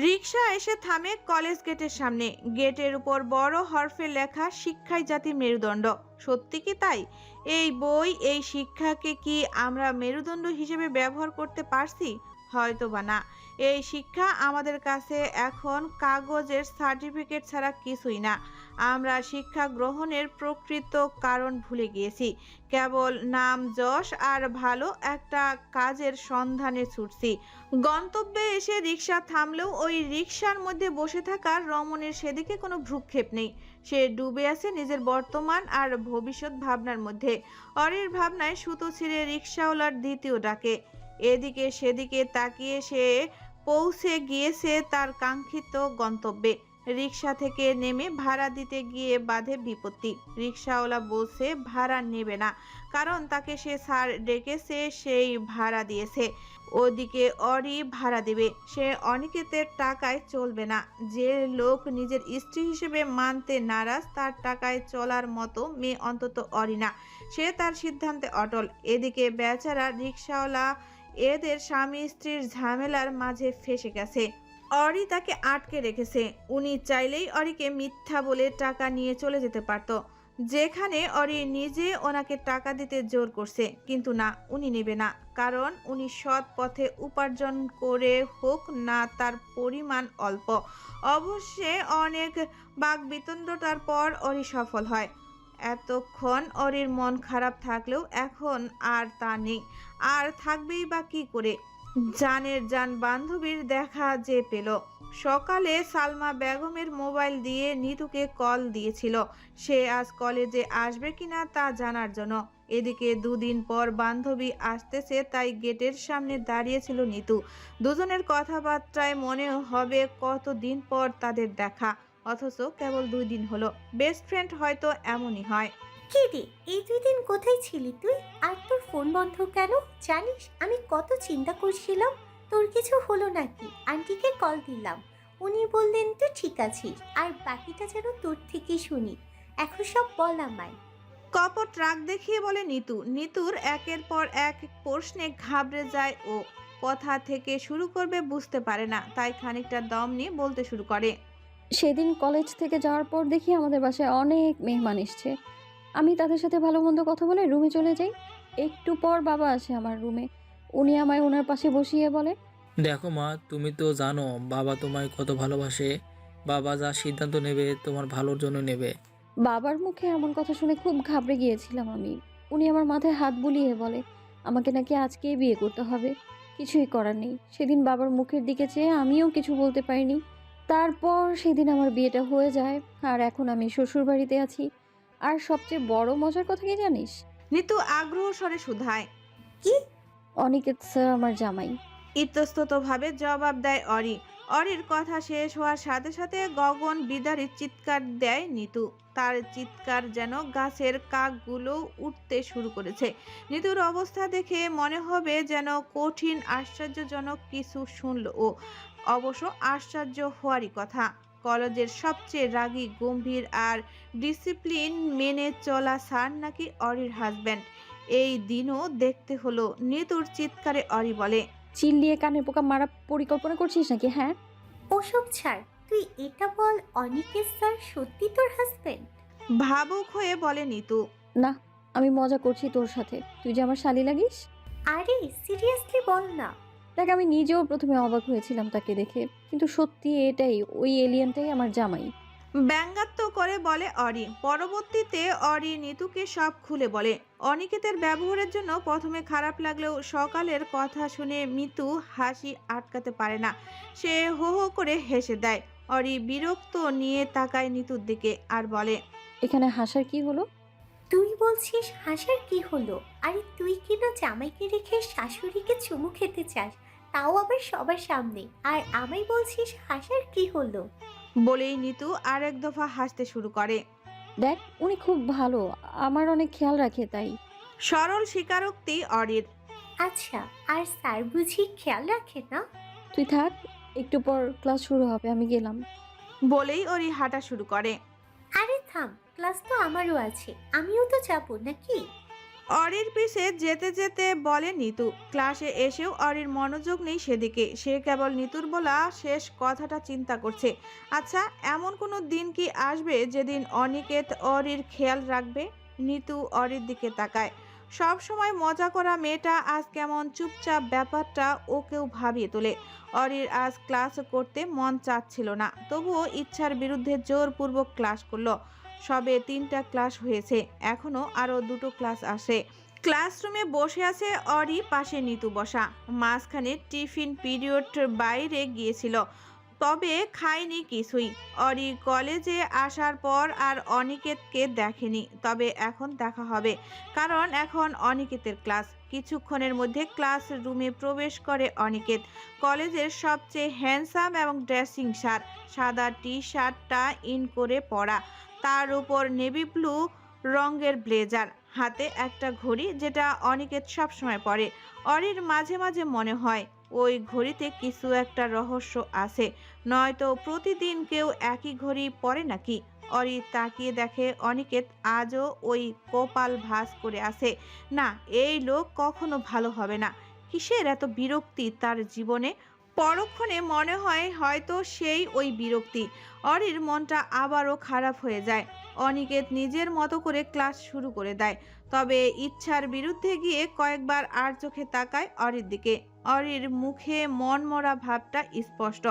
রিকশা এসে থামে কলেজ গেটের সামনে। গেটের উপর বড় হরফে লেখা, শিক্ষাই জাতির মেরুদণ্ড। সত্যি কি তাই? এই বই, এই শিক্ষাকে কি আমরা মেরুদণ্ড হিসেবে ব্যবহার করতে পারছি? হয়তো বা না। এই শিক্ষা আমাদের কাছে এখন কাগজের সার্টিফিকেট ছাড়া কিছুই না। আমরা শিক্ষা গ্রহণের প্রকৃত কারণ ভুলে গিয়েছি। কেবল নাম যশ আর ভালো একটা কাজের সন্ধানে ছুটছি। গন্তব্যে এসে রিকশা থামলেও ওই রিকশার মধ্যে বসে থাকা রমণের সেদিকে কোনো ভ্রুক্ষেপ নেই। সে ডুবে আছে নিজের বর্তমান আর ভবিষ্যৎ ভাবনার মধ্যে। অরির ভাবনায় সুতো ছিঁড়ে রিকশাওয়ালার দ্বিতীয় ডাকে। এদিকে সেদিকে তাকিয়ে সে পৌঁছে গিয়েছে তার কাঙ্ক্ষিত গন্তব্যে। রিকশা থেকে নেমে ভাড়া দিতে গিয়ে বাধে বিপত্তি। রিকশাওয়ালা বলছে ভাড়া নেবে না, কারণ তাকে সে স্যার ডেকেছে, সেই ভাড়া দিয়েছে। ওদিকে অরি ভাড়া দেবে, সে অনিকেতের টাকায় চলবে না। যে লোক নিজের স্ত্রী হিসেবে মানতে নারাজ, তার টাকায় চলার মতো মেয়ে অন্তত অরি না। সে তার সিদ্ধান্তে অটল। এদিকে বেচারা রিকশাওয়ালা এদের স্বামী স্ত্রীর ঝামেলার মাঝে ফেঁসে গেছে। অরি তাকে আটকে রেখেছে। উনি চাইলেই অরিকে মিথ্যা বলে টাকা নিয়ে চলে যেতে পারত, যেখানে অরি নিজে ওনাকে টাকা দিতে জোর করছে। কিন্তু না, উনি নেবে না, কারণ উনি সৎ পথে উপার্জন করে হোক না তার পরিমাণ অল্প। অবশ্যই অনেক বাকবিতণ্ডার পর অরি সফল হয়। এতক্ষণ অরির মন খারাপ থাকলেও এখন আর তা নেই। আর থাকবেই বা কি করে? জানের জান বান্ধবীর দেখা যে পেল। সকালে সালমা বেগমের মোবাইল দিয়ে নিতুকে কল দিয়েছিল, সে আজ কলেজে আসবে কিনা তা জানার জন্য। এদিকে দুদিন পর বান্ধবী আসতেছে তাই গেটের সামনে দাঁড়িয়েছিল নিতু। দুজনের কথাবার্তায় মনে হবে কতদিন পর তাদের দেখা, অথচ কেবল 2 দিন হলো। বেস্ট ফ্রেন্ড হয়তো এমনই হয়। কি রে, এই 2 দিন কোথায় ছিলি তুই? আর তোর ফোন বন্ধ কেন? জানিস আমি কত চিন্তা করছিলাম তোর কিছু হলো নাকি। আন্টিকে কল দিলাম, উনি বললেন তুই ঠিক আছিস, আর বাকিটা যেন তোর থেকেই শুনি। এখন সব বল আমায়। কপট রাগ দেখিয়ে বলে নিতু। নিতুর একের পর এক প্রশ্নে ঘাবড়ে যায় ও। কথা থেকে শুরু করবে বুঝতে পারে না, তাই খানিকটা দম নিয়ে বলতে শুরু করে। সেদিন কলেজ থেকে যাওয়ার পর দেখি আমাদের বাসায় অনেক মেহমান এসছে। আমি তাদের সাথে ভালো মন্দ কথা বলে রুমে চলে যাই। একটু পর বাবা আসে আমার রুমে। উনি আমায় ওনার পাশে বসিয়ে বলে, দেখো মা, তুমি তো জানো বাবা তোমায় কত ভালোবাসে। বাবা যা সিদ্ধান্ত নেবে তোমার ভালোর জন্য নেবে। বাবার মুখে এমন কথা শুনে খুব ঘাবড়ে গিয়েছিলাম আমি। উনি আমার মাথায় হাত বুলিয়ে বলে আমাকে নাকি আজকেই বিয়ে করতে হবে। কিছুই করার নেই। সেদিন বাবার মুখের দিকে চেয়ে আমিও কিছু বলতে পারিনি। তারপর সেদিন আমার বিয়েটা হয়ে যায়, আর এখন আমি শ্বশুর বাড়িতে আছি। আর সবচেয়ে বড় মজার কথা কি জানিস? নিতু আগ্রহ স্বরে শুধায়। কি? অনিকেত স্যার আমার জামাই। ইতস্ততভাবে জবাব দেয় অরি। অরির কথা শেষ হওয়ার সাথে সাথে গগন বিদারী চিৎকার দেয় নিতু। তার চিৎকার যেন গাছের কাকগুলো উঠতে শুরু করেছে। নিতুর অবস্থা দেখে মনে হবে যেন কঠিন আশ্চর্যজনক কিছু শুনল ও। অবশ্য আশ্চর্য হওয়ারই কথা। কলেজের সবচেয়ে রাগী, গম্ভীর আর ডিসিপ্লিন মেনে চলা স্যার নাকি অরির হাজব্যান্ড। এই দিনও দেখতে হলো। নিতুর চিৎকারে অরি বলে, চিল্লিয়ে কানে পোকা মারা পরিকল্পনা করছিস নাকি? হ্যাঁ, ওসব ছাড়, তুই এটা বল, অনিকেত স্যার সত্যি তোর হাজবেন্ড? ভাবুক হয়ে বলে নিতু। না, আমি মজা করছি তোর সাথে। তুই যে আমার শালি লাগিস। আরে সিরিয়াসলি বল না। দেখ, আমি নিজেও প্রথমে অবাক হয়েছিলাম তাকে দেখে, কিন্তু সত্যি এটাই, ওই এলিয়েনটাই আমার জামাই। ব্যঙ্গাত্ম করে বলে অরি। পরবর্তীতে অরি নিতুকে সব খুলে বলে। অনিকেতের ব্যবহারের জন্য প্রথমে খারাপ লাগলেও সকালের কথা শুনে মিতু হাসি আটকাতে পারে না। সে হো হো করে হেসে দেয়। অরি বিরক্ত নিয়ে তাকায় নিতুর দিকে আর বলে, এখানে হাসার কি হলো? তুই বলছিস হাসার কি হলো? আরে তুই কিনা জামাইকে রেখে শাশুড়িকে চুমু খেতে চাস, তাও আবার সবার সামনে, আর আমায় বলছিস হাসার কি হলো? বলেই নিতু আরেক দফা হাসতে শুরু করে। দেখ, উনি খুব ভালো, আমার অনেক খেয়াল রাখে তাই। সরল স্বীকারোক্তি অরির। আচ্ছা, আর স্যার বুঝি খেয়াল রাখে না? তুই থাক, একটু পর ক্লাস শুরু হবে, আমি গেলাম। বলেই অরি হাঁটা শুরু করে। আরে থাম, ক্লাস তো আমারও আছে, আমিও তো যাবো নাকি? অরির পিছে যেতে যেতে বলে নিতু। ক্লাসে এসেও অরির মনোযোগ নেই সেদিকে। সে কেবল নিতুর বলা শেষ কথাটা চিন্তা করছে। আচ্ছা, এমন কোনো দিন কি আসবে যেদিন অনিকেত অরির খেয়াল রাখবে? নিতু অরির দিকে তাকায়। সব সময় মজা করা মেয়েটা আজ কেমন চুপচাপ, ব্যাপারটা ওকেও ভাবিয়ে তোলে। অরির আজ ক্লাস করতে মন চাচ্ছিল না, তবুও ইচ্ছার বিরুদ্ধে জোরপূর্বক ক্লাস করলো। সবে 3টা ক্লাস হয়েছে, এখনো আরো 2টো ক্লাস আসে। ক্লাসরুমে বসে আছে অরি, পাশে নিতু বসা। মাঝখানে টিফিন পিরিয়ড বাইরে গিয়েছিল, তবে খায়নি কিছুই। অরি কলেজে আসার পর আর অনিকেতকে দেখেনি, তবে এখন দেখা হবে, কারণ এখন অনিকেতের ক্লাস। কিছুক্ষণের মধ্যে ক্লাসরুমে প্রবেশ করে অনিকেত। কলেজের সবচেয়ে হ্যান্ডসাম এবং ড্রেসিং স্যার। সাদা টি শার্টটা ইন করে পরা, তার উপর নেভি ব্লু রঙের ব্লেজার, হাতে একটা ঘড়ি যেটা অনিকেত সবসময় পরে। অরির মাঝে মাঝে মনে হয় ওই ঘড়িতে কিছু একটা রহস্য আছে, নয়তো প্রতিদিন কেউ একই ঘড়ি পরে নাকি। অরি তাকিয়ে দেখে অনিকেত আজও ওই কপাল ভাঁজ করে আছে। না, এই লোক কখনো ভালো হবে না। কিসের এত বিরক্তি তার জীবনে? পরক্ষণে মনে হয় হয়তো সেই ওই বিরক্তি। অরির মনটা আবারও খারাপ হয়ে যায়। অনিকেত নিজের মতো করে ক্লাস শুরু করে দেয়, তবে ইচ্ছার বিরুদ্ধে গিয়ে কয়েকবার আর চোখে তাকায় অরির দিকে। অরির মুখে মনমরা ভাবটা স্পষ্ট।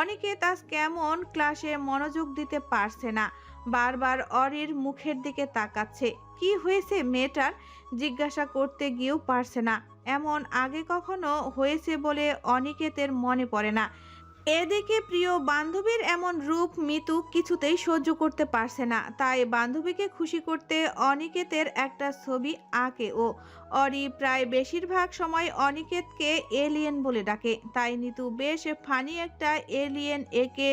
অনিকেত আজ কেমন ক্লাসে মনোযোগ দিতে পারছে না, বারবার অরির মুখের দিকে তাকাচ্ছে। কি হয়েছে মেয়েটার? জিজ্ঞাসা করতে গিয়েও পারছে না। এমন আগে কখনো হয়েছে বলে অনিকেতের মনে পড়ে না। এদিকে প্রিয় বান্ধবীর এমন রূপ মিতু কিছুতেই সহ্য করতে পারছে না, তাই বান্ধবীকে খুশি করতে অনিকেতের একটা ছবি আঁকে ও। অরি প্রায় বেশিরভাগ সময় অনিকেতকে এলিয়েন বলে ডাকে, তাই নিতু বেশ ফানি একটা এলিয়েন এঁকে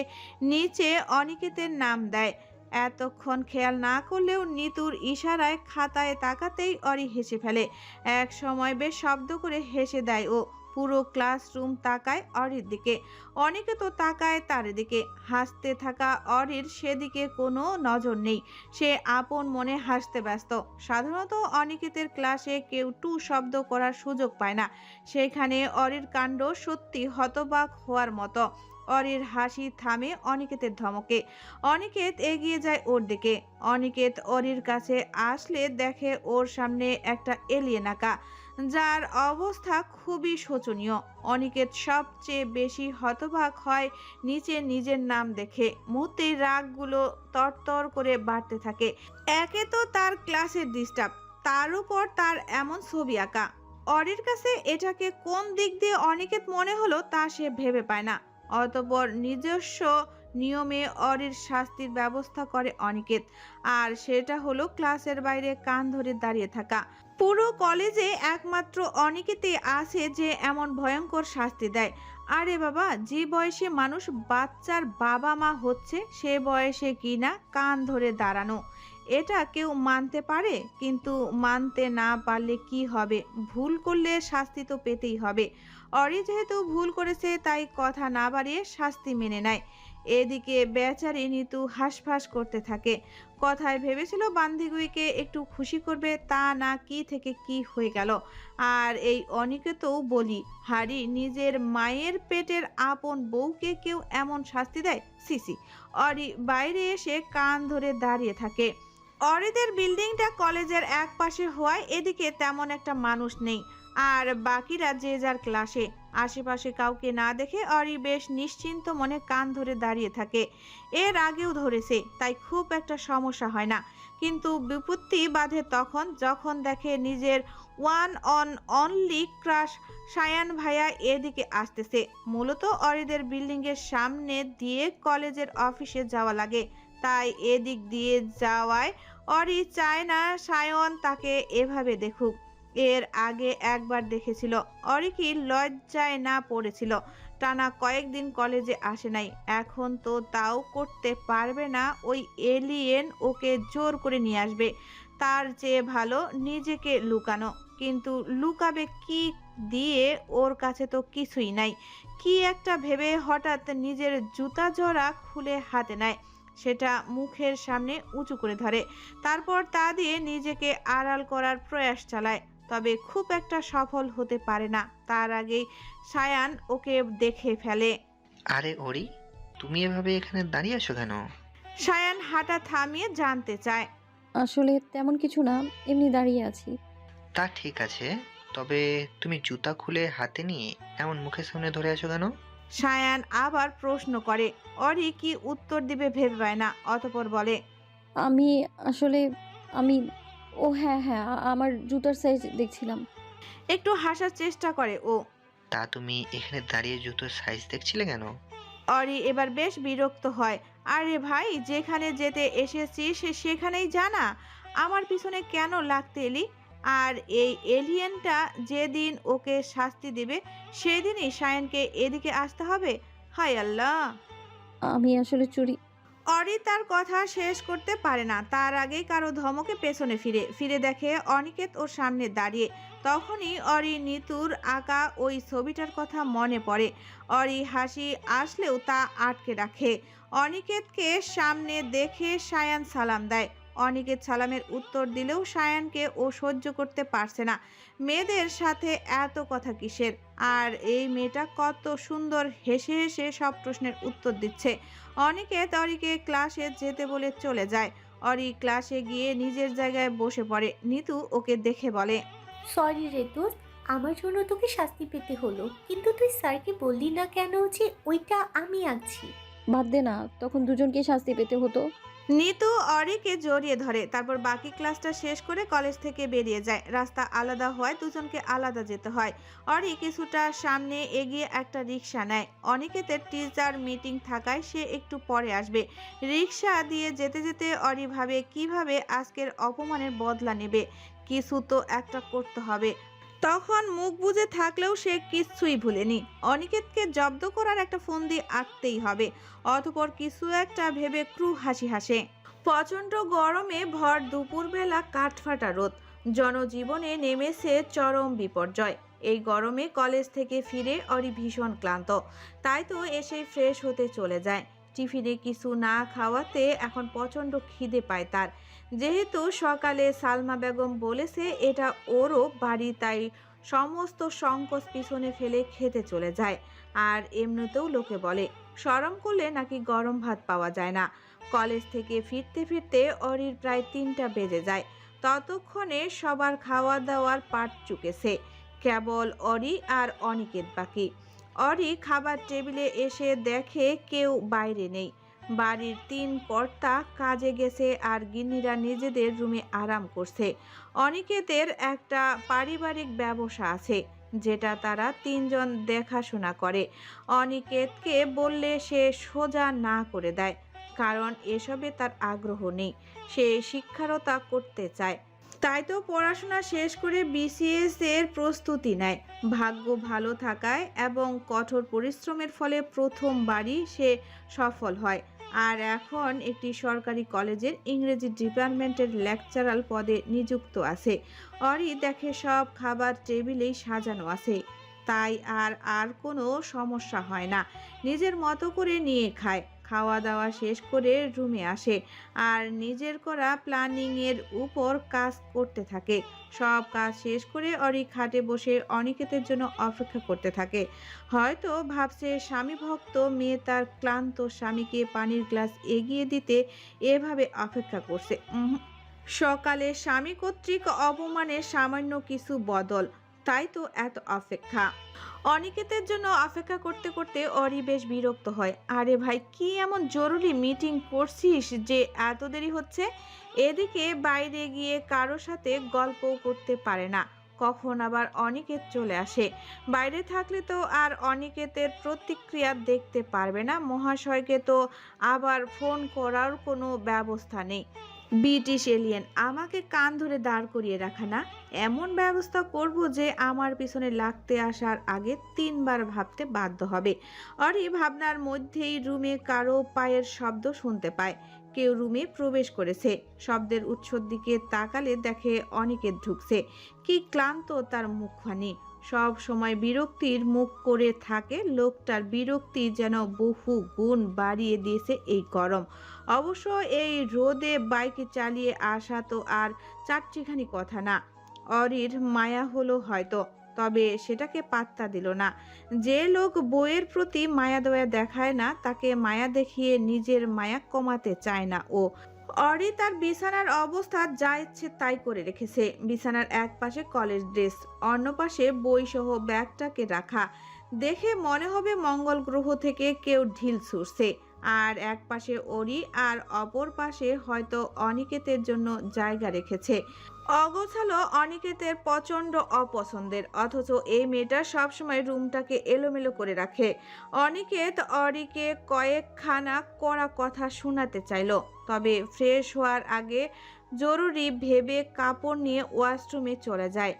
নিচে অনিকেতের নাম দেয়। এতক্ষণ খেয়াল না করলেও নিতুর ইশারায় খাতায় তাকাতেই অরি হেসে ফেলে। এক সময় বেশ শব্দ করে হেসে দেয় ও। পুরো ক্লাসরুম তাকায় অরির দিকে, অনেকে তো তাকায় তার দিকে। হাসতে থাকা অরির সেদিকে কোনো নজর নেই, সে আপন মনে হাসতে ব্যস্ত। সাধারণত অনিকেতের ক্লাসে কেউ টু শব্দ করার সুযোগ পায় না, সেখানে অরির কাণ্ড সত্যি হতবাক হওয়ার মতো। অরির হাসি থামে অনিকেতের ধমকে। অনিকেত এগিয়ে যায় ওর দিকে। অনিকেত অরির কাছে আসলে দেখে ওর সামনে একটা এলিয়েন আঁকা, যার অবস্থা খুবই শোচনীয়। অনিকেত সবচেয়ে বেশি হতবাক হয় নিচে নিজের নাম দেখে। মুহূর্তেই রাগগুলো তরতর করে বাড়তে থাকে। একে তো তার ক্লাসের ডিস্টার্ব, তার উপর তার এমন ছবি আঁকা। অরির কাছে এটাকে কোন দিক দিয়ে অনিকেত মনে হলো তা সে ভেবে পায় না। অতঃপর নিজস্ব নিয়মে অরির শাস্তির ব্যবস্থা করে অনিকেত, আর সেটা হলো ক্লাসের বাইরে কান ধরে দাঁড়িয়ে থাকা। পুরো কলেজে একমাত্র অনিকেতে আছে যে এমন ভয়ঙ্কর শাস্তি দেয়। আরে বাবা, যে বয়সে মানুষ বাচ্চার বাবা মা হচ্ছে সে বয়সে কিনা কান ধরে দাঁড়ানো, এটা কেউ মানতে পারে? কিন্তু মানতে না পারলে কি হবে, ভুল করলে শাস্তি তো পেতেই হবে। অরি যেহেতু ভুল করেছে তাই কথা না বাড়িয়ে শাস্তি মেনে নেয়। এদিকে বেচারি নিতু হাঁসফাঁস করতে থাকে। কথায় ভেবেছিল বান্ধবীকে একটু খুশি করবে, তা না কি থেকে কি হয়ে গেল। আর এই অনিকেতও বলি, হারি নিজের মায়ের পেটের আপন বউকে কেউ এমন শাস্তি দেয়? সিসি। অরি বাইরে এসে কান ধরে দাঁড়িয়ে থাকে। অরিদের বিল্ডিংটা কলেজের এক পাশে হওয়ায় এদিকে তেমন একটা মানুষ নেই, আর বাকিরা যে যার ক্লাসে। আশেপাশে কাউকে না দেখে অরি বেশ নিশ্চিন্ত মনে কান ধরে দাঁড়িয়ে থাকে। এর আগেও ধরেছে, তাই খুব একটা সমস্যা হয় না। কিন্তু বিপত্তি বাধে তখন যখন দেখে নিজের one and only crush Sayan ভাইয়া এদিকে আসতেছে। মূলত অরিদের বিল্ডিংয়ের সামনে দিয়ে কলেজের অফিসে যাওয়া লাগে, তাই এদিক দিয়ে যাওয়ায় অরি চায় না সায়ন তাকে এভাবে দেখুক। এর আগে একবার দেখেছিল, অরি কি লজ্জায় না পড়েছিল। টানা কয়েকদিন কলেজে আসে নাই, এখন তো তাও করতে পারবে না। ওই এলিয়েন ওকে জোর করে নিয়ে আসবে। তার চেয়ে ভালো নিজেকে লুকানো। কিন্তু লুকাবে কি দিয়ে? ওর কাছে তো কিছুই নাই। কি একটা ভেবে হঠাৎ নিজের জুতা জোড়া খুলে হাতে নেয়, সেটা মুখের সামনে উঁচু করে ধরে। তারপর তা দিয়ে নিজেকে আড়াল করার প্রয়াস চালায়, তবে খুব একটা সফল হতে পারে না। তার আগেই সায়ান ওকে দেখে ফেলে। আরে ওরি, তুমি এভাবে এখানে দাঁড়িয়ে আছো কেন? সায়ান হাঁটা থামিয়ে জানতে চায়। আসলে তেমন কিছু না, এমনি দাঁড়িয়ে আছি। তা ঠিক আছে, তবে তুমি জুতা খুলে হাতে নিয়ে এমন মুখের সামনে ধরে আছো কেন? সায়ান আবার প্রশ্ন করে। অরি কি উত্তর দিবে ভেবে পায় না, অতঃপর বলে, আমি আসলে আমি ও হ্যাঁ হ্যাঁ আমার জুতার সাইজ দেখছিলাম। একটু হাসার চেষ্টা করে ও। তা তুমি এখানে দাঁড়িয়ে জুতোর সাইজ দেখছিলে কেন? অরি এবার বেশ বিরক্ত হয়। আরে ভাই, যেখানে যেতে এসেছিস সেখানেই জানা, আমার পিছনে কেন লাগতে এলি? আর এই এলিয়েনটা যেদিন ওকে শাস্তি দিবে সেদিনই সায়নকে এদিকে আসতে হবে। হায় আল্লাহ। আমি আসলে চুরি। অরি তার কথা শেষ করতে পারে না, তার আগেই কারো ধমকে পেছনে ফিরে দেখে অনিকেত ওর সামনে দাঁড়িয়ে। তখনই অরি নিতুর আঁকা ওই ছবিটার কথা মনে পড়ে। অরি হাসি আসলেও তা আটকে রাখে। অনিকেতকে সামনে দেখে সায়ান সালাম দেয়। অনিকেত সালামের উত্তর দিলেও সায়ানকে ও সহ্য করতে পারছে না। মেয়েদের সাথে এত কথা কিসের? আর এই মেয়েটা কত সুন্দর হেসে হেসে সব প্রশ্নের উত্তর দিচ্ছে। অনিকেত অরিকে ক্লাসে যেতে বলে চলে যায়। অরি ক্লাসে গিয়ে নিজের জায়গায় বসে পড়ে। নিতু ওকে দেখে বলে, সরি রে দোস্ত, আমার জন্য তোকে শাস্তি পেতে হলো। কিন্তু তুই স্যারকে বললি না কেন যে ওইটা আমি আঁকছি? বাদ দে না, তখন দুজনকে শাস্তি পেতে হতো। নিতু অরিকে জড়িয়ে ধরে, তারপর বাকি ক্লাসটা শেষ করে কলেজ থেকে বেরিয়ে যায়। রাস্তা আলাদা হওয়ায় দুজনকে আলাদা যেতে হয়। অরি কিছুটা সামনে এগিয়ে একটা রিক্সা নেয়। অনিকেতের টিচার মিটিং থাকায় সে একটু পরে আসবে। রিক্সা দিয়ে যেতে যেতে অরি ভাবে কিভাবে আজকের অপমানের বদলা নেবে। কিছু তো একটা করতে হবে। তখন মুখ বুজে থাকলেও সে কিছুই ভুলেনি। অনিকেতকে জব্দ করার একটা ফন্দি আঁকতেই হবে। অতঃপর কিছু একটা ভেবে ক্রু হাসি হাসে। প্রচণ্ড গরমে ভর দুপুরবেলা কাঠফাটা রোদ, জনজীবনে নেমেছে চরম বিপর্যয়। এই গরমে কলেজ থেকে ফিরে অরি ভীষণ ক্লান্ত, তাই তো এসে ফ্রেশ হতে চলে যায়। টিফিনে কিছু না খাওয়াতে এখন প্রচণ্ড খিদে পায় তার। যেহেতু সকালে সালমা বেগম বলেছে এটা ওরও বাড়ি, তাই সমস্ত সংকোচ পিছনে ফেলে খেতে চলে যায়। আর এমনিতেও লোকে বলে শরম করলে নাকি গরম ভাত পাওয়া যায় না। কলেজ থেকে ফিরতে ফিরতে অরির প্রায় 3টা বেজে যায়। ততক্ষণে সবার খাওয়া দাওয়ার পাট চুকেছে, কেবল অরি আর অনিকেত বাকি। অরি খাবার টেবিলে এসে দেখে কেউ বাইরে নেই। বাড়ির 3 কর্তা কাজে গেছে আর গিন্নিরা নিজেদের রুমে আরাম করছে। অনিকেতের একটা পারিবারিক ব্যবসা আছে, যেটা তারা 3 জন দেখাশোনা করে। অনিকেতকে বললে সে সোজা না করে দেয়, কারণ এসবে তার আগ্রহ নেই। সে শিক্ষারতা করতে চায়, তাই তো পড়াশোনা শেষ করে বিসিএস এর প্রস্তুতি নেয়। ভাগ্য ভালো থাকায় এবং কঠোর পরিশ্রমের ফলে প্রথমবারই সে সফল হয়, আর এখন একটি সরকারি কলেজের ইংরেজি ডিপার্টমেন্টের লেকচারাল পদে নিযুক্ত আছে। অরি দেখে সব খাবার টেবিলেই সাজানো আছে, তাই আর কোনো সমস্যা হয় না। নিজের মতো করে নিয়ে খায়। খাওয়া দাওয়া শেষ করে রুমে আসে আর নিজের করা প্ল্যানিংয়ের উপর কাজ করতে থাকে। সব কাজ শেষ করে অরি খাটে বসে অনিকেতের জন্য অপেক্ষা করতে থাকে। হয়তো ভাবছে স্বামী ভক্ত মেয়ে তার ক্লান্ত স্বামীকে পানির গ্লাস এগিয়ে দিতে এভাবে অপেক্ষা করছে। সকালে স্বামী কর্তৃক অপমানের সামান্য কিছু বদল, তাই তো এত অপেক্ষা। অনিকেতের জন্য অপেক্ষা করতে করতে অরি বেশ বিরক্ত হয়। আরে ভাই, কি এমন জরুরি মিটিং করছিস যে এত দেরি হচ্ছে? এদিকে বাইরে গিয়ে কারো সাথে গল্পও করতে পারে না। কখন আবার অনিকেত চলে আসে। বাইরে থাকলে তো আর অনিকেতের প্রতিক্রিয়া দেখতে পারবে না। মহাশয়কে তো আবার ফোন করার কোনো ব্যবস্থা নেই। ব্রিটিশ এলিয়েন, আমাকে কান ধরে দাঁড় করিয়ে রাখা না, এমন ব্যবস্থা করব যে আমার পিছনে লাগতে আসার আগে 3 বার ভাবতে বাধ্য হবে। অরি ভাবনার মধ্যেই রুমে কারো পায়ের শব্দ শুনতে পায়। কেউ রুমে প্রবেশ করেছে। শব্দের উৎসর দিকে তাকালে দেখে অনিকেত ঢুকছে। কি ক্লান্ত তার মুখখানি, সব সময় বিরক্তির মুখ করে থাকে। লোকটার বিরক্তি যেন বহু গুণ বাড়িয়ে দিয়েছে এই গরম। অবশ্য এই রোদে বাইকে চালিয়ে আসা তো আর চারটিখানি কথা না। অরির মায়া হলো হয়তো, তবে সেটাকে পাত্তা দিল না। যে লোক বইয়ের প্রতি মায়া দয়া দেখায় না, তাকে মায়া দেখিয়ে নিজের মায়া কমাতে চায় না ও। অরি তার বিছানার অবস্থা যা ইচ্ছে তাই করে রেখেছে। বিছানার এক পাশে কলেজ ড্রেস, অন্য পাশে বইসহ ব্যাগটাকে রাখা। দেখে মনে হবে মঙ্গল গ্রহ থেকে কেউ ঢিল ছুঁড়ছে। আর এক পাশে অরি আর অপর পাশে হয়তো অনিকেতের জন্য জায়গা রেখেছে। অগোছালো অনিকেতের প্রচণ্ড অপছন্দের, অথচ এই মেয়েটা সবসময় রুমটাকে এলোমেলো করে রাখে। অনিকেত অরিকে কয়েকখানা কড়া কথা শোনাতে চাইল, তবে ফ্রেশ হওয়ার আগে জরুরি ভেবে কাপড় নিয়ে ওয়াশরুমে চলে যায়।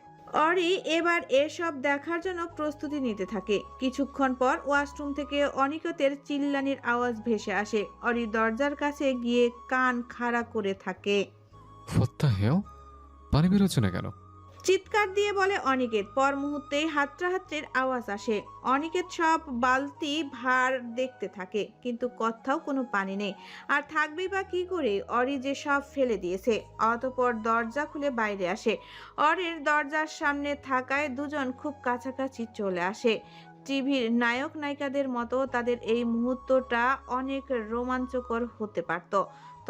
অরি এবার এসব দেখার জন্য প্রস্তুতি নিতে থাকে। কিছুক্ষণ পর ওয়াশরুম থেকে অনিকেতের চিল্লানির আওয়াজ ভেসে আসে। অরি দরজার কাছে গিয়ে কান খাড়া করে থাকে। What the hell? পানি বেরোচ্ছে না কেন? চিৎকার দিয়ে বলে অনিকেত। পর মুহূর্তেই হাতড়াহাতড়ির আওয়াজ আসে। অনিকেত সব বালতি ভার দেখতে থাকে, কিন্তু কোথাও কোনো পানি নেই। আর থাকবেই বা কি করে? অরি যে সব ফেলে দিয়েছে। অতঃপর দরজা খুলে বাইরে আসে। অরির দরজার সামনে থাকায় দুজন খুব কাছাকাছি চলে আসে। টিভির নায়ক নায়িকাদের মতো তাদের এই মুহূর্তটা অনেক রোমাঞ্চকর হতে পারত,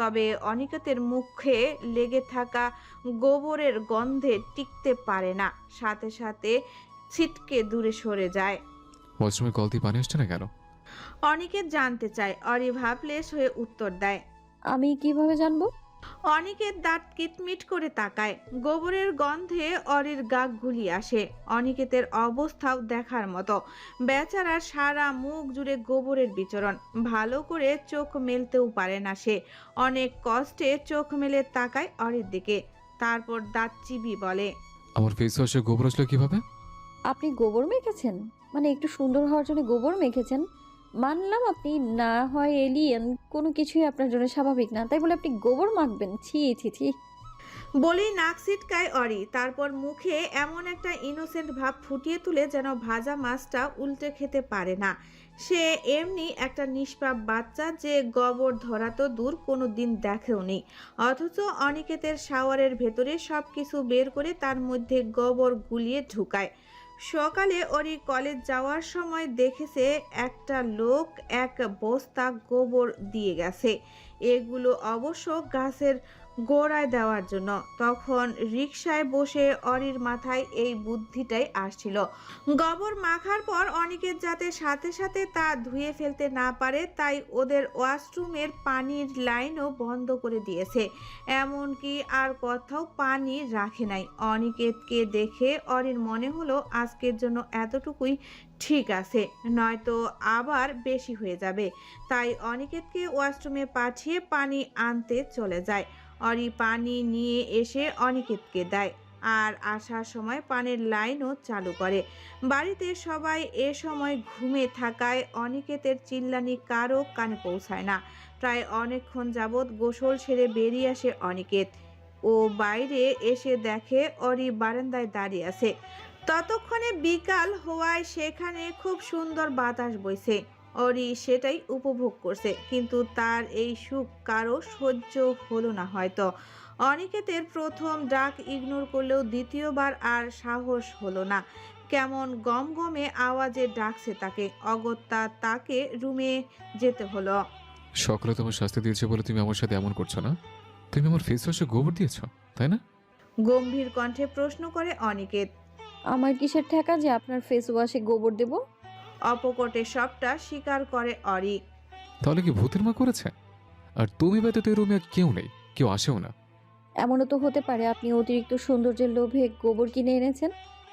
তবে অনিকেতের মুখে লেগে থাকা গোবরের গন্ধে টিকতে পারে না, সাথে সাথে ছিটকে দূরে সরে যায়। ওয়াশরুমে কল দিয়ে পানি আসছে না কেন? অনিকেত জানতে চায়। অরি ভাবলেশ হয়ে উত্তর দেয়, আমি কিভাবে জানবো? অনিকেত দাঁত কিটমিট করে তাকায়। গোবরের গন্ধে অরির গা গুলিয়ে আসে। অনিকেতের অবস্থাও দেখার মতো। বেচারার সারা মুখ জুড়ে গোবরের বিচরণ। ভালো করে চোখ মেলতেও পারে না সে। অনেক কষ্টে চোখ মেলে তাকায় অরির দিকে, তারপর দাঁত চিবিয়ে বলে, আমার ফেস ওয়াশে গোবর আসলো কিভাবে? আপনি গোবর মেখেছেন? মানে একটু সুন্দর হওয়ার জন্য গোবর মেখেছেন? মানলাম আপনি না হয় এলিয়েন, কোনো কিছুই আপনার জন্য স্বাভাবিক না, তাই বলে আপনি গোবর মাখবেন? ছি ছি ছি। বলেই নাক ছিটকায় অরি। তারপর মুখে এমন একটা ইনোসেন্ট ভাব ফুটিয়ে তুলে যেন ভাজা মাছটা উল্টে খেতে পারে না। সে এমনি একটা নিষ্পাপ বাচ্চা যে গোবর ধরা তো দূর, কোনো দিন দেখেওনি। অথচ অনিকেতের শাওয়ারের ভেতরে সব কিছু বের করে তার মধ্যে গোবর গুলিয়ে ঢুকায়। সকালে অরি কলেজ যাওয়ার সময় দেখেছে একটা লোক এক বস্তা গোবর দিয়ে গেছে। এগুলো অবশ্য গাছের গোড়ায় দেওয়ার জন্য। তখন রিকশায় বসে অরির মাথায় এই বুদ্ধিটাই আসছিল। গোবর মাখার পর অনিকেত যাতে সাথে সাথে তা ধুয়ে ফেলতে না পারে, তাই ওদের ওয়াশরুমের পানির লাইনও বন্ধ করে দিয়েছে। এমনকি আর কোথাও পানি রাখে নাই। অনিকেতকে দেখে অরির মনে হলো আজকের জন্য এতটুকুই ঠিক আছে, নয়তো আবার বেশি হয়ে যাবে। তাই অনিকেতকে ওয়াশরুমে পাঠিয়ে পানি আনতে চলে যায়। অরি পানি নিয়ে এসে অনিকেতকে দেয় আর আসার সময় পানির লাইনও চালু করে। বাড়িতে সবাই এ সময় ঘুমে থাকায় অনিকেতের চিল্লানি কারো কানে পৌঁছায় না। প্রায় অনেকক্ষণ যাবৎ গোসল সেরে বেরিয়ে আসে অনিকেত। ও বাইরে এসে দেখে অরি বারান্দায় দাঁড়িয়ে আছে। ততক্ষণে বিকাল হওয়ায় সেখানে খুব সুন্দর বাতাস বইছে। অরি সেটাই উপভোগ করছে, কিন্তু তার এই সুখ কারো সহ্য হলো না হয়তো। অনিকেতের প্রথম ডাক ইগনোর করলেও দ্বিতীয়বার আর সাহস হলো না। কেমন গমগমে আওয়াজে ডাকছে তাকে। অগত্যা তাকে রুমে যেতে হলো। সকালে তোমার শাস্তি দিয়েছে বলে তুমি আমার সাথে এমন করছো না? তুমি আমার ফেস ওয়াশে গোবর দিয়েছো, তাই না? গম্ভীর কণ্ঠে প্রশ্ন করে অনিকেত। আমার কিসের ঠেকা যে আপনার ফেস ওয়াশে গোবর দেব? অপকটে সবটা স্বীকার করে অরি। তাহলে কি ভূতের মা করেছে? আর তুমি ব্যতীত এই রুমে আর কেউ নেই, কেউ আসেও না। এমনও তো হতে পারে আপনি অতিরিক্ত সৌন্দর্যের লোভে গোবর কিনে এনেছেন।